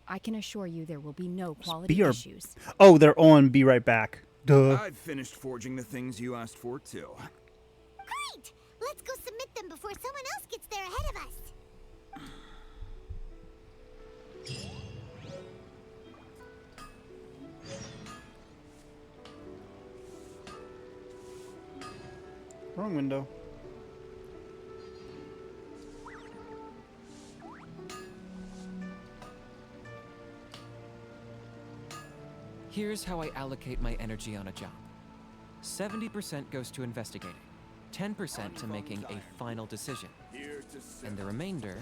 I can assure you there will be no quality issues. Oh, they're on Be Right Back. Duh. I've finished forging the things you asked for, too. Great! Let's go submit them before someone else gets there ahead of us. Wrong window. Here's how I allocate my energy on a job. 70% goes to investigating, 10% to making a final decision, and the remainder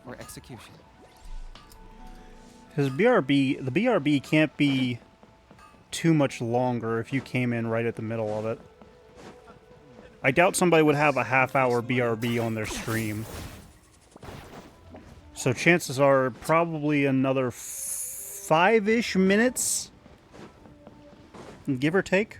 for execution. Because the BRB can't be too much longer if you came in right at the middle of it. I doubt somebody would have a half-hour BRB on their stream. So chances are probably another 5-ish minutes, give or take.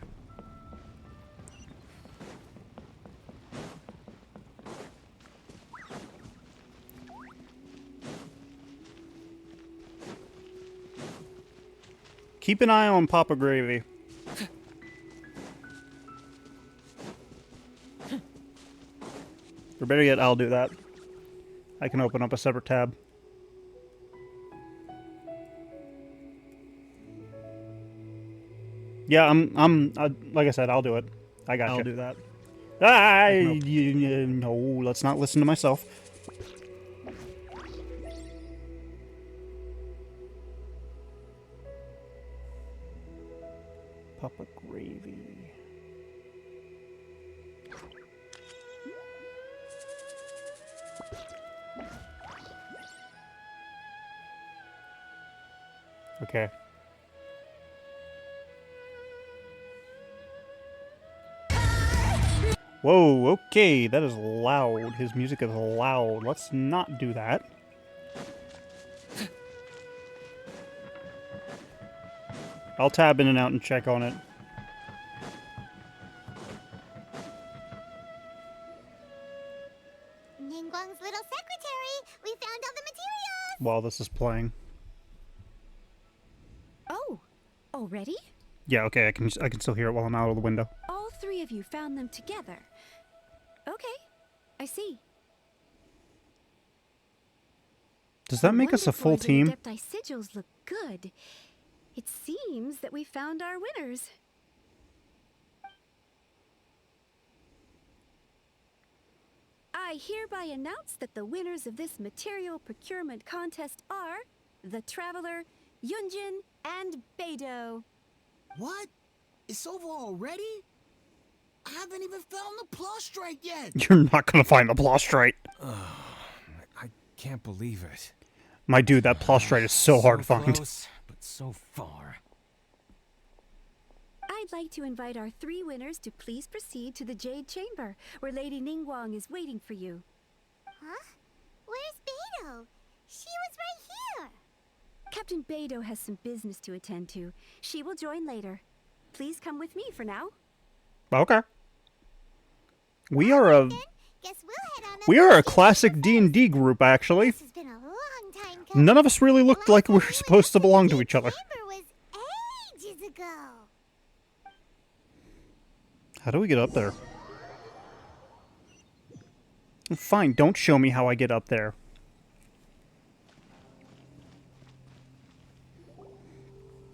Keep an eye on Papa Gravy. Or better yet, I'll do that. I can open up a separate tab. Yeah, like I said, I'll do it. I got you. I'll do that. No, let's not listen to myself. Papa Gravy. Okay. Whoa, okay, that is loud. His music is loud. Let's not do that. I'll tab in and out and check on it. Ningguang's little secretary! We found all the materials! While this is playing. Oh, already? Yeah, okay, I can still hear it while I'm out of the window. All three of you found them together. Okay, I see. Does that make us a full team? Adepti sigils look good. It seems that we found our winners. I hereby announce that the winners of this material procurement contest are the Traveler, Yunjin, and Beidou. What? It's over already? I haven't even found the prostrate yet. You're not gonna find the prostrate. I can't believe it. My dude, that prostrate is so hard to find. Close, but so far. I'd like to invite our three winners to please proceed to the Jade Chamber, where Lady Ningguang is waiting for you. Huh? Where's Beidou? She was right here. Captain Beidou has some business to attend to. She will join later. Please come with me for now. Okay. We are a classic D&D group, actually. None of us really looked like we were supposed to belong to each other. Ages ago. How do we get up there? Fine, don't show me how I get up there.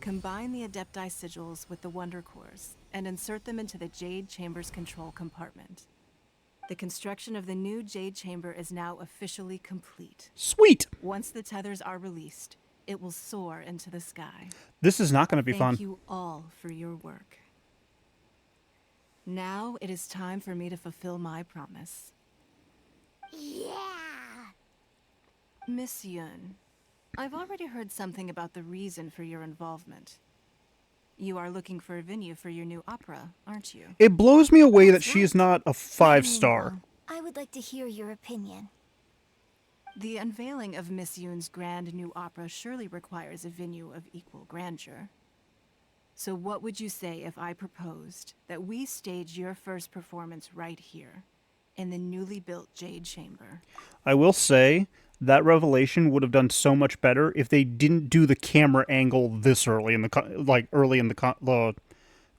Combine the Adepti sigils with the Wonder Cores and insert them into the Jade Chamber's control compartment. The construction of the new Jade Chamber is now officially complete. Sweet! Once the tethers are released, it will soar into the sky. This is not going to be fun. Thank you all for your work. Now it is time for me to fulfill my promise. Yeah! Miss Yun, I've already heard something about the reason for your involvement. You are looking for a venue for your new opera, aren't you? It blows me away that she is not a 5-star. I would like to hear your opinion. The unveiling of Miss Yun's grand new opera surely requires a venue of equal grandeur. So what would you say if I proposed that we stage your first performance right here, in the newly built Jade Chamber? I will say that revelation would have done so much better if they didn't do the camera angle this early in the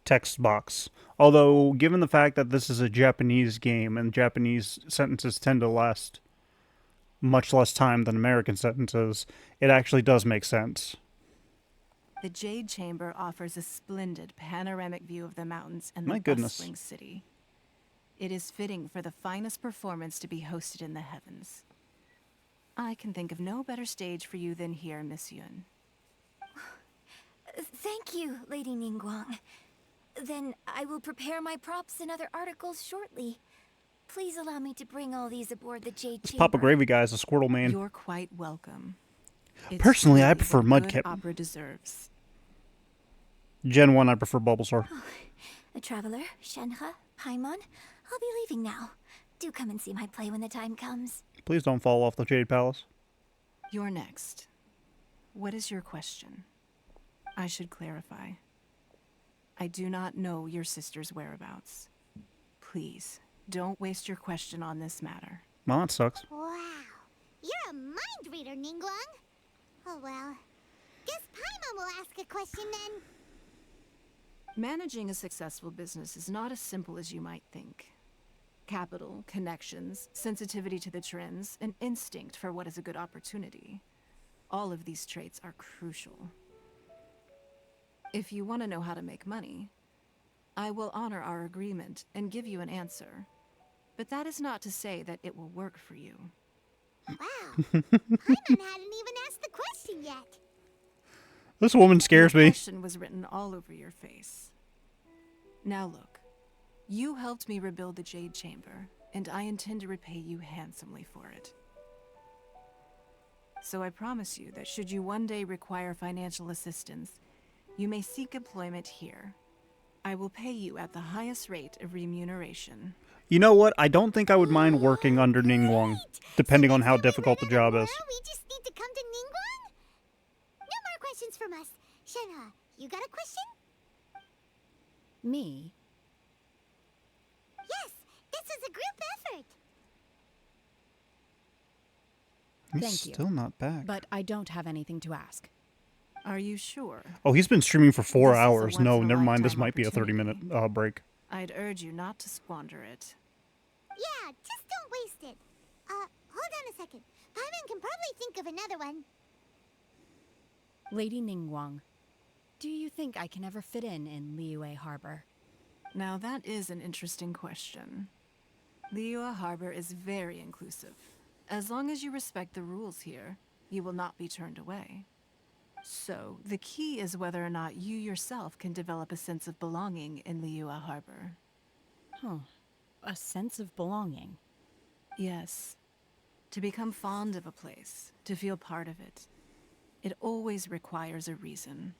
text box. Although, given the fact that this is a Japanese game and Japanese sentences tend to last much less time than American sentences, it actually does make sense. The Jade Chamber offers a splendid panoramic view of the mountains and My the goodness. bustling city. It is fitting for the finest performance to be hosted in the heavens. I can think of no better stage for you than here, Miss Yun. Thank you, Lady Ningguang. Then I will prepare my props and other articles shortly. Please allow me to bring all these aboard the Jade This Chamber. Papa Gravy guy is a Squirtle main. You're quite welcome. It's Personally, I truly prefer what good Mudkip. opera deserves. Gen 1, I prefer Bulbasaur. A traveler, Shenhe, Paimon, I'll be leaving now. Do come and see my play when the time comes. Please don't fall off the Jade Palace. You're next. What is your question? I should clarify. I do not know your sister's whereabouts. Please, don't waste your question on this matter. Well, that sucks. Wow. You're a mind reader, Ningguang. Oh well. Guess Paimon will ask a question then. Managing a successful business is not as simple as you might think. Capital, connections, sensitivity to the trends, an instinct for what is a good opportunity. All of these traits are crucial. If you want to know how to make money, I will honor our agreement and give you an answer. But that is not to say that it will work for you. Wow. Paimon hadn't even asked the question yet. This woman scares Your me. question was written all over your face. Now look, you helped me rebuild the Jade Chamber, and I intend to repay you handsomely for it. So I promise you that should you one day require financial assistance, you may seek employment here. I will pay you at the highest rate of remuneration. You know what? I don't think I would mind working under Ningguang, depending on how difficult the job is. We just need to come to Ningguang? No more questions from us. Shenhe, you got a question? Me? Yes, this is a group effort. He's Thank you. still not back. But I don't have anything to ask. Are you sure? Oh, he's been streaming for 4 This is a hours. No, never mind. This once-in-a-lifetime might be a 30-minute break. I'd urge you not to squander it. Yeah, just don't waste it. Hold on a second. Paimon can probably think of another one. Lady Ningguang, do you think I can ever fit in Liyue Harbor? Now that is an interesting question. Liyue Harbor is very inclusive. As long as you respect the rules here, you will not be turned away. So, the key is whether or not you yourself can develop a sense of belonging in Liyue Harbor. Huh. A sense of belonging. Yes. To become fond of a place, to feel part of it, it always requires a reason.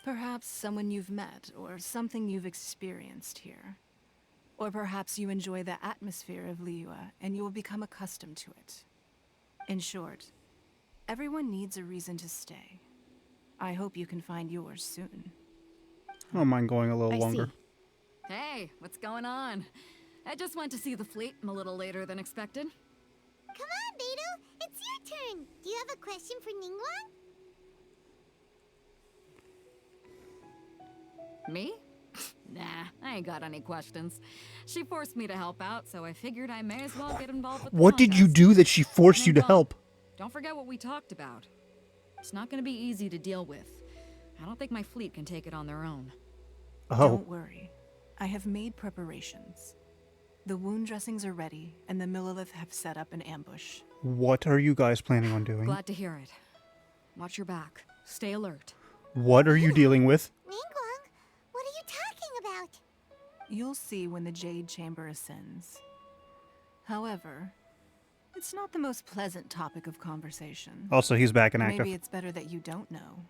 Perhaps someone you've met, or something you've experienced here. Or perhaps you enjoy the atmosphere of Liyue, and you will become accustomed to it. In short, everyone needs a reason to stay. I hope you can find yours soon. I don't mind going a little longer. Hey, what's going on? I just went to see the fleet. I'm a little later than expected. Come on, Beidou. It's your turn. Do you have a question for Ningguang? Me? Nah, I ain't got any questions. She forced me to help out, so I figured I may as well get involved with the What did you contest. do that she forced you to Ningguang, help? Don't forget what we talked about. It's not gonna be easy to deal with. I don't think my fleet can take it on their own. Oh. Don't worry. I have made preparations. The wound dressings are ready, and the Millilith have set up an ambush. What are you guys planning on doing? Glad to hear it. Watch your back. Stay alert. What are you dealing with? Ningguang, what are you talking about? You'll see when the Jade Chamber ascends. However, it's not the most pleasant topic of conversation. Also, he's back and active. Maybe it's better that you don't know.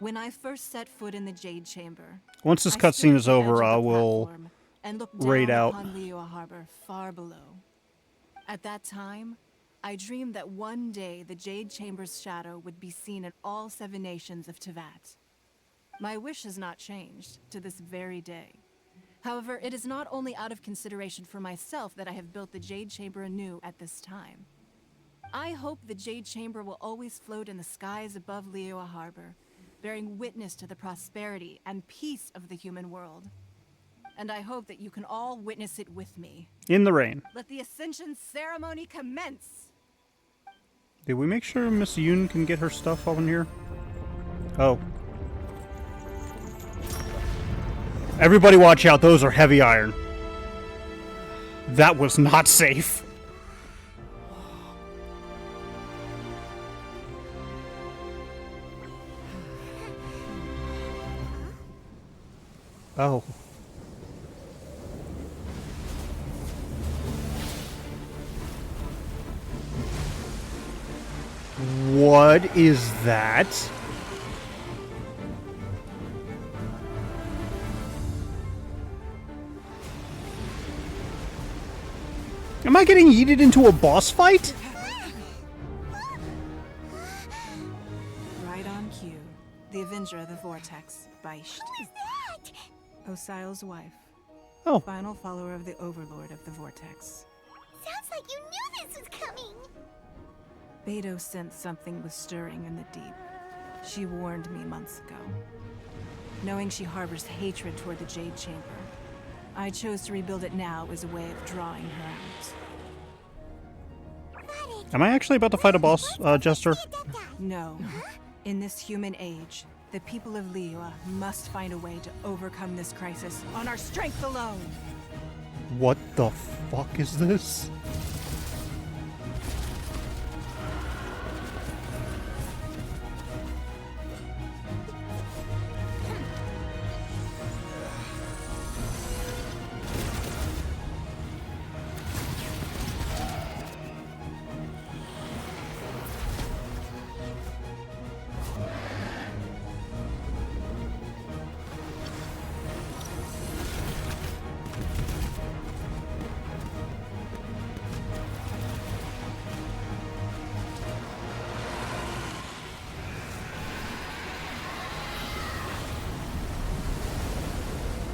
When I first set foot in the Jade Chamber, Once this I cutscene stood is at the edge over, of I the will platform and looked raid down out. upon Liyue Harbor far below. At that time, I dreamed that one day the Jade Chamber's shadow would be seen in all 7 nations of Teyvat. My wish has not changed to this very day. However, it is not only out of consideration for myself that I have built the Jade Chamber anew at this time. I hope the Jade Chamber will always float in the skies above Liyue Harbor, bearing witness to the prosperity and peace of the human world. And I hope that you can all witness it with me. In the rain. Let the Ascension ceremony commence! Did we make sure Miss Yoon can get her stuff up in here? Oh. Everybody watch out, those are heavy iron. That was not safe. Oh. What is that? Am I getting yeeted into a boss fight? Right on cue. The Avenger of the Vortex, Beisht. Who is that? Osial's wife. Oh. Final follower of the Overlord of the Vortex. Sounds like you knew this was coming. Beidou sensed something was stirring in the deep. She warned me months ago. Knowing she harbors hatred toward the Jade Chamber, I chose to rebuild it now as a way of drawing her out. Am I actually about to fight a boss, Jester? No. In this human age, the people of Liyue must find a way to overcome this crisis on our strength alone. What the fuck is this?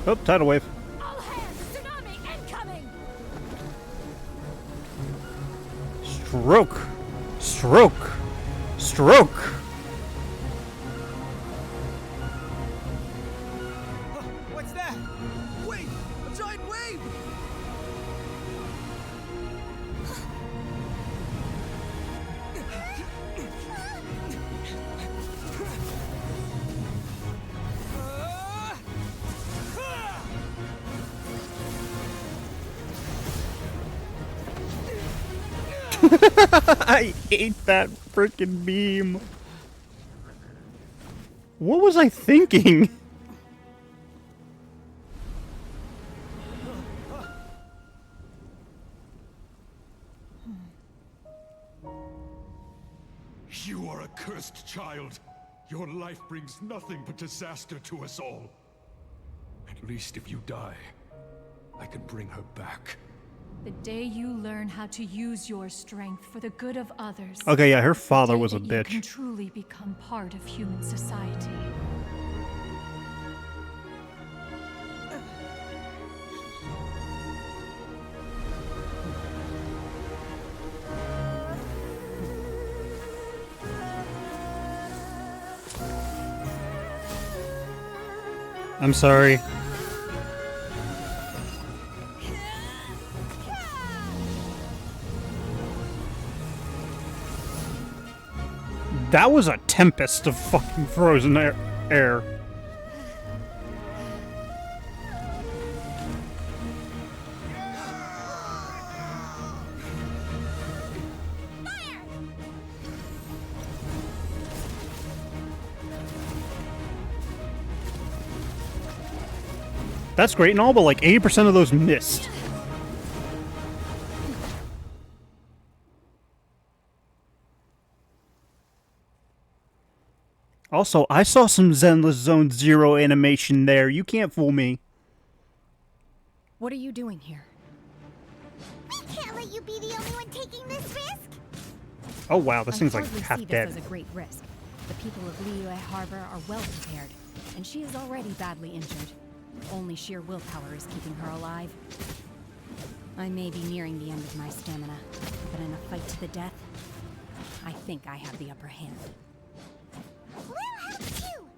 Oh, tidal wave. All hands, tsunami incoming! Stroke. Stroke. Stroke. What's that? Wait! A giant wave! I hate that freaking beam. What was I thinking? You are a cursed child. Your life brings nothing but disaster to us all. At least if you die, I can bring her back. The day you learn how to use your strength for the good of others. Okay, yeah, her father the day was a that bitch. You can truly become part of human society. I'm sorry. That was a tempest of fucking frozen air. That's great and all, but like 80% of those missed. Also, I saw some Zenless Zone Zero animation there. You can't fool me. What are you doing here? We can't let you be the only one taking this risk. Oh wow, this thing's like hardly half see dead. This as a great risk. The people of Liyue Harbor are well prepared, and she is already badly injured. Only sheer willpower is keeping her alive. I may be nearing the end of my stamina, but in a fight to the death, I think I have the upper hand. We'll help you.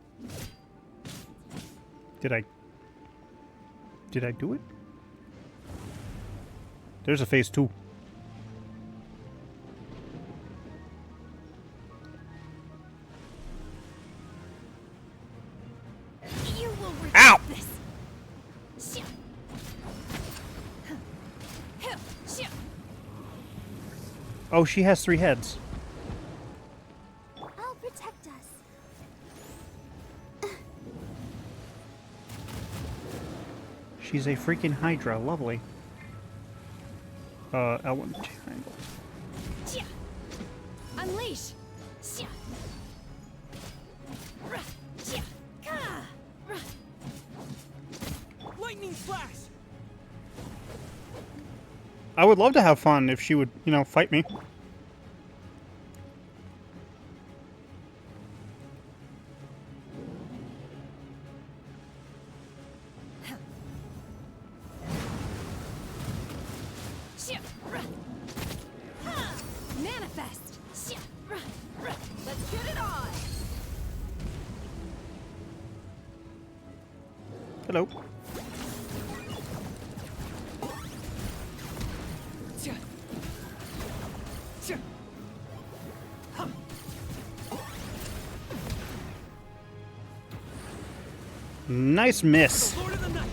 Did I do it? There's a phase 2. You will regret Ow! this. Oh, she has 3 heads. I'll protect us. She's a freaking Hydra. Lovely. L1 triangle. Unleash! Lightning slash! I would love to have fun if she would, you know, fight me. Manifest! Let's get it on! Hello. Nice miss. Lord of the Night!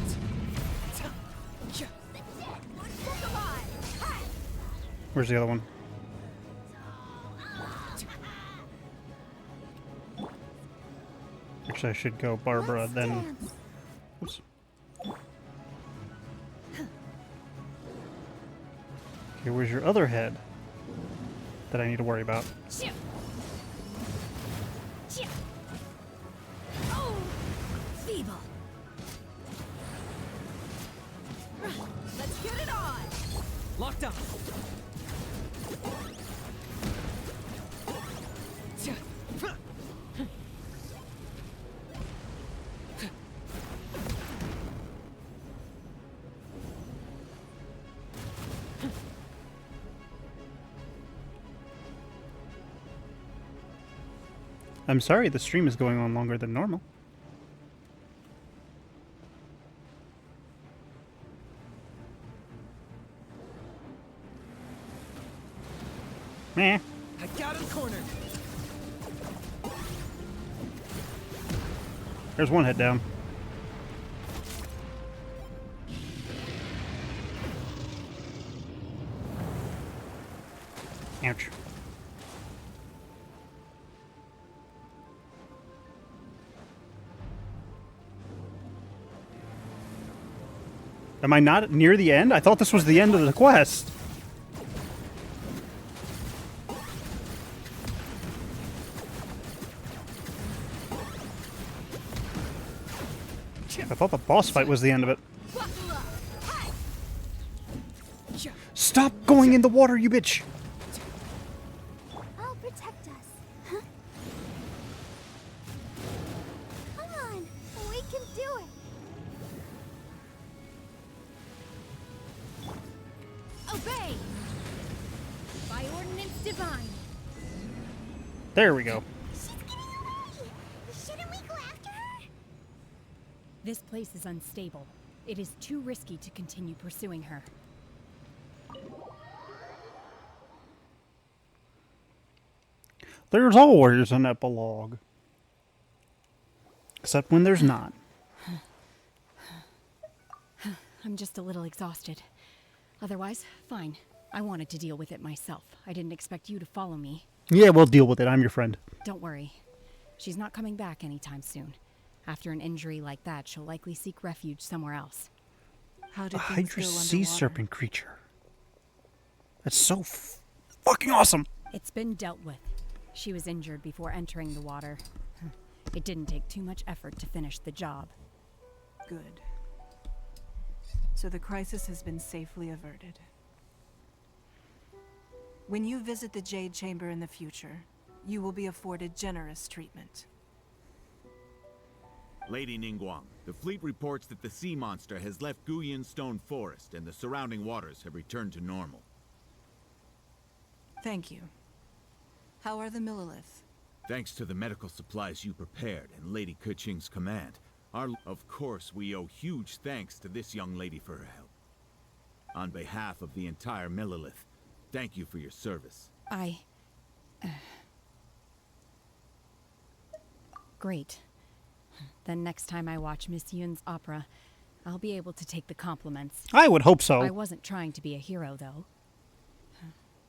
Where's the other one? Actually, I should go Barbara, then... Oops. Okay, where's your other head that I need to worry about? Oh, feeble. Let's get it on. Locked up! I'm sorry, the stream is going on longer than normal. Meh. I got him cornered! There's one head down. Ouch. Am I not near the end? I thought this was the end of the quest. I thought the boss fight was the end of it. Stop going in the water, you bitch! I'll protect us. Huh? Come on, we can do it. Obey! By ordinance divine. There we go. She's getting away. Shouldn't we go after her? This place is unstable. It is too risky to continue pursuing her. There's always an epilogue. Except when there's not. I'm just a little exhausted. Otherwise, fine. I wanted to deal with it myself. I didn't expect you to follow me. Yeah, we'll deal with it. I'm your friend. Don't worry. She's not coming back anytime soon. After an injury like that, she'll likely seek refuge somewhere else. How A did things Hydra go sea underwater? serpent creature. That's so fucking awesome. It's been dealt with. She was injured before entering the water. It didn't take too much effort to finish the job. Good. So the crisis has been safely averted. When you visit the Jade Chamber in the future, you will be afforded generous treatment. Lady Ningguang, the fleet reports that the sea monster has left Guyan Stone Forest and the surrounding waters have returned to normal. Thank you. How are the Millilith? Thanks to the medical supplies you prepared and Lady Keqing's command, of course we owe huge thanks to this young lady for her help. On behalf of the entire Millilith, thank you for your service. Great. Then next time I watch Miss Yun's opera, I'll be able to take the compliments. I would hope so. I wasn't trying to be a hero, though.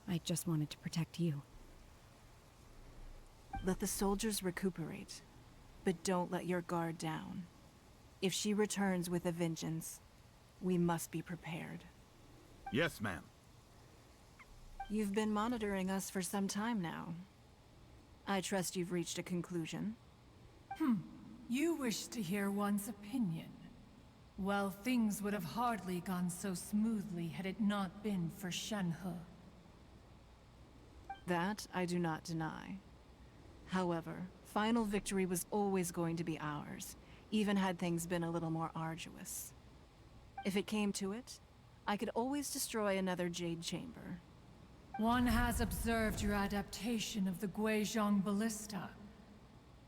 I just wanted to protect you. Let the soldiers recuperate, but don't let your guard down. If she returns with a vengeance, we must be prepared. Yes, ma'am. You've been monitoring us for some time now. I trust you've reached a conclusion. You wish to hear one's opinion. Well, things would have hardly gone so smoothly had it not been for Shenhe. That I do not deny. However, final victory was always going to be ours, even had things been a little more arduous. If it came to it, I could always destroy another Jade Chamber. One has observed your adaptation of the Guizhong Ballista,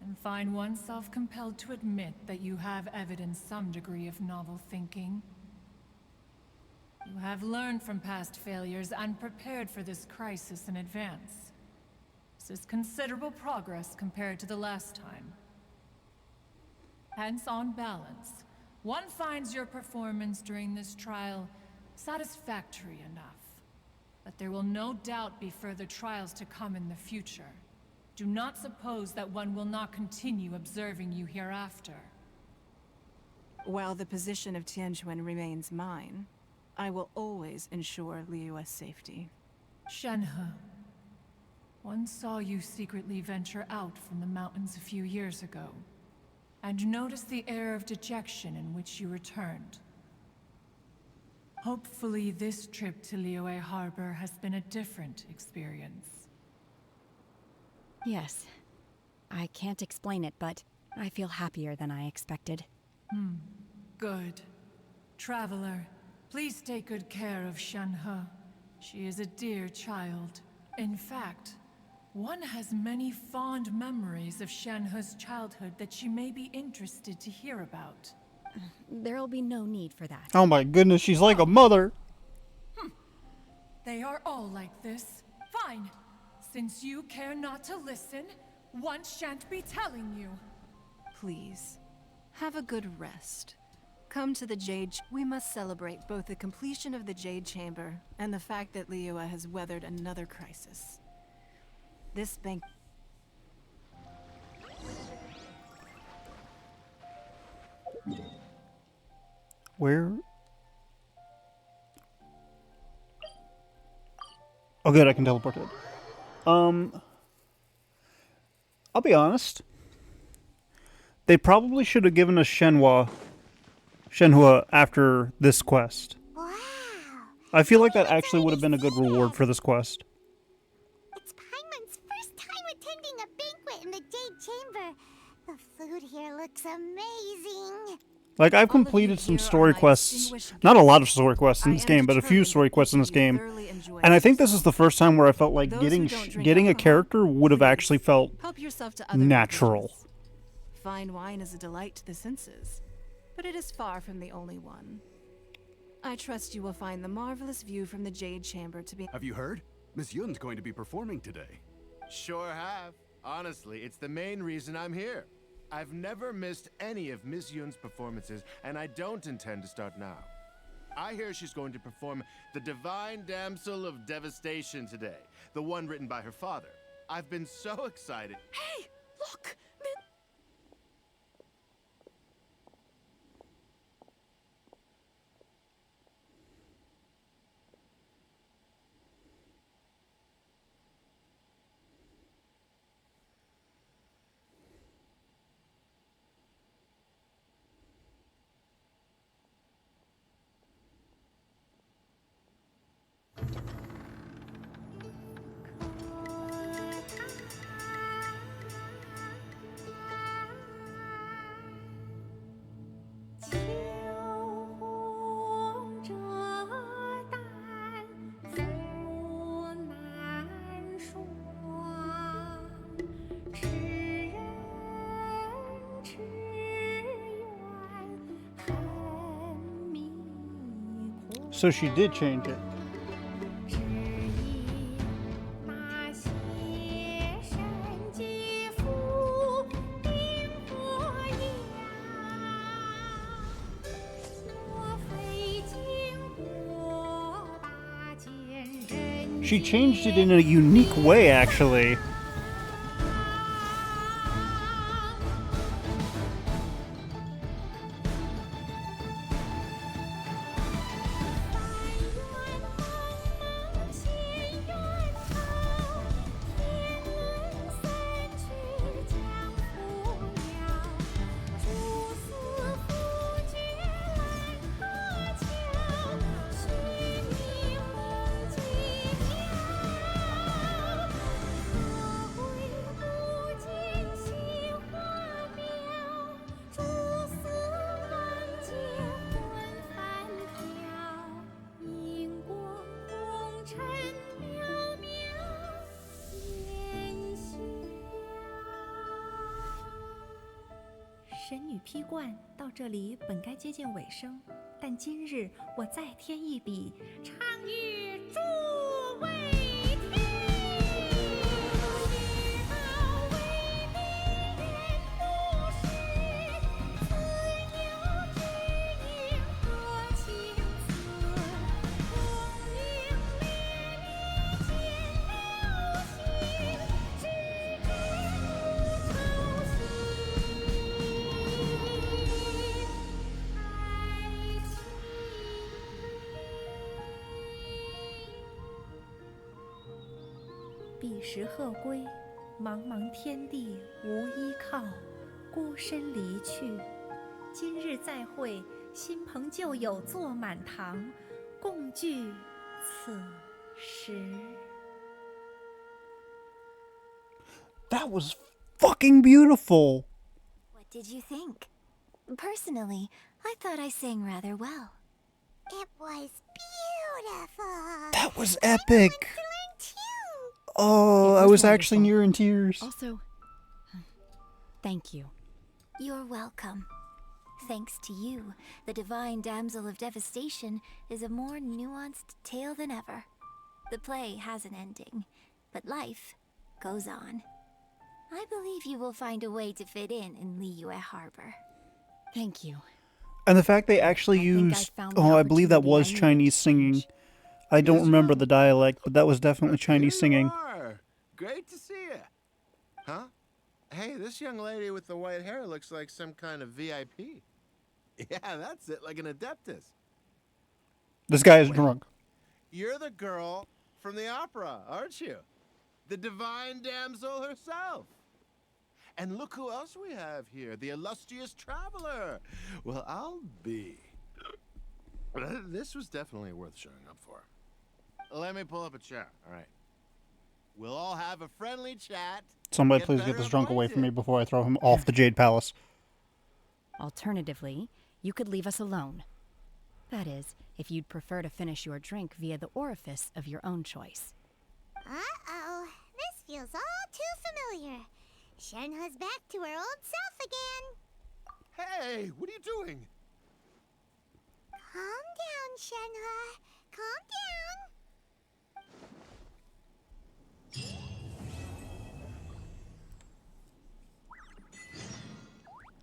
and find oneself compelled to admit that you have evidenced some degree of novel thinking. You have learned from past failures and prepared for this crisis in advance. This is considerable progress compared to the last time. Hence, on balance, one finds your performance during this trial satisfactory enough. But there will no doubt be further trials to come in the future. Do not suppose that one will not continue observing you hereafter. While the position of Tianquan remains mine, I will always ensure Liyue's safety. Shenhe, one saw you secretly venture out from the mountains a few years ago, and noticed the air of dejection in which you returned. Hopefully this trip to Liyue Harbor has been a different experience. Yes. I can't explain it, but I feel happier than I expected. Good. Traveler, please take good care of Shenhe. She is a dear child. In fact, one has many fond memories of Shenhe's childhood that she may be interested to hear about. There'll be no need for that. Oh my goodness, she's like a mother. They are all like this. Fine. Since you care not to listen, one shan't be telling you. Please, have a good rest. Come to the Jade. We must celebrate both the completion of the Jade Chamber and the fact that Liyue has weathered another crisis. This bank. Where? Oh good, I can teleport it. I'll be honest. They probably should have given us Shenhua after this quest. Wow. I feel like that actually would have been a good reward for this quest. It's Paimon's first time attending a banquet in the Jade Chamber. The food here looks amazing. Like, I've completed some story quests, not a lot of story quests in this game, but a few story quests in this game, and I think this is the first time where I felt like getting a character would have actually felt natural. Fine wine is a delight to the senses, but it is far from the only one. I trust you will find the marvelous view from the Jade Chamber to be— Have you heard? Miss Yun's going to be performing today. Sure have. Honestly, it's the main reason I'm here. I've never missed any of Miss Yun's performances, and I don't intend to start now. I hear she's going to perform The Divine Damsel of Devastation today, the one written by her father. I've been so excited. Hey, look! So she did change it. She changed it in a unique way, actually. 披冠到这里本该接近尾声，但今日我再添一笔，唱与诸位听。彼时鹤归，茫茫天地无依靠，孤身离去。今日再会，新朋旧友坐满堂，共聚此时。 That was fucking beautiful. What did you think? Personally, I thought I sang rather well. It was beautiful. That was epic. Oh, I was actually near in tears. Also, thank you. You're welcome. Thanks to you, the Divine Damsel of Devastation is a more nuanced tale than ever. The play has an ending, but life goes on. I believe you will find a way to fit in Liyue Harbor. Thank you. And the fact they actually used, I believe that was Chinese singing. I don't remember the dialect, but that was definitely Chinese singing. Great to see you. Huh? Hey, this young lady with the white hair looks like some kind of VIP. Yeah, that's it, like an adeptus. This guy is drunk. You're the girl from the opera, aren't you? The Divine Damsel herself. And look who else we have here, the illustrious traveler. Well, I'll be. This was definitely worth showing up for. Let me pull up a chair, all right? We'll all have a friendly chat. Somebody please get this drunk away from me before I throw him off the Jade Palace. Alternatively, you could leave us alone. That is, if you'd prefer to finish your drink via the orifice of your own choice. Uh-oh. This feels all too familiar. Shenhua's back to her old self again. Hey, what are you doing? Calm down, Shenhua. Calm down.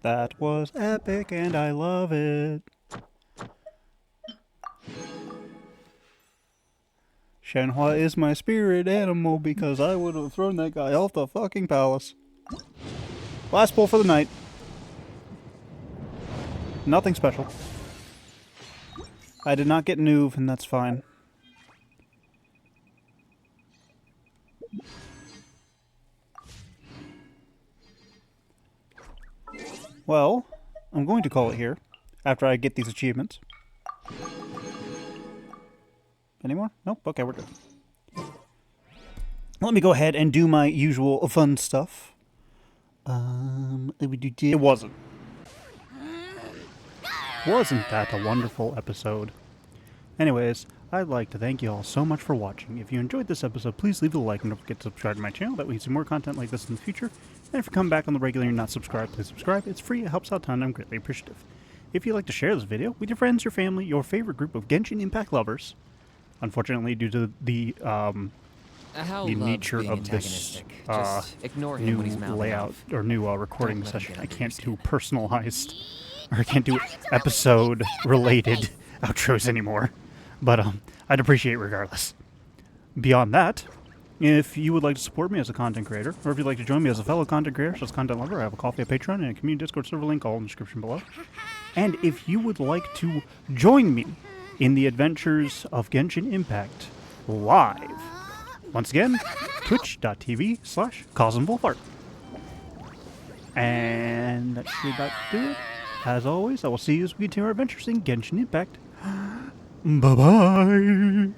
That was epic and I love it. Shenhua is my spirit animal because I would have thrown that guy off the fucking palace. Last pull for the night. Nothing special. I did not get Nuve, and that's fine. Well, I'm going to call it here after I get these achievements. Any more? Nope. Okay, we're good. Let me go ahead and do my usual fun stuff. It wasn't. Wasn't that a wonderful episode? Anyways, I'd like to thank you all so much for watching. If you enjoyed this episode, please leave a like and don't forget to subscribe to my channel. That way you see more content like this in the future. And if you come back on the regular and you're not subscribed, please subscribe. It's free, it helps out a ton, I'm greatly appreciative. If you'd like to share this video with your friends, your family, your favorite group of Genshin Impact lovers, unfortunately due to the nature of this ignore him new when he's layout or new recording session, I can't do personalized, or I can't do episode-related outros anymore. But I'd appreciate it regardless. Beyond that, if you would like to support me as a content creator, or if you'd like to join me as a fellow content creator, as a content lover, I have a Coffee, a Patreon, and a community Discord server link all in the description below. And if you would like to join me in the adventures of Genshin Impact live, once again, twitch.tv/Kazm Vulfhart. And that should about do it. As always, I will see you as we continue our adventures in Genshin Impact. Bye-bye!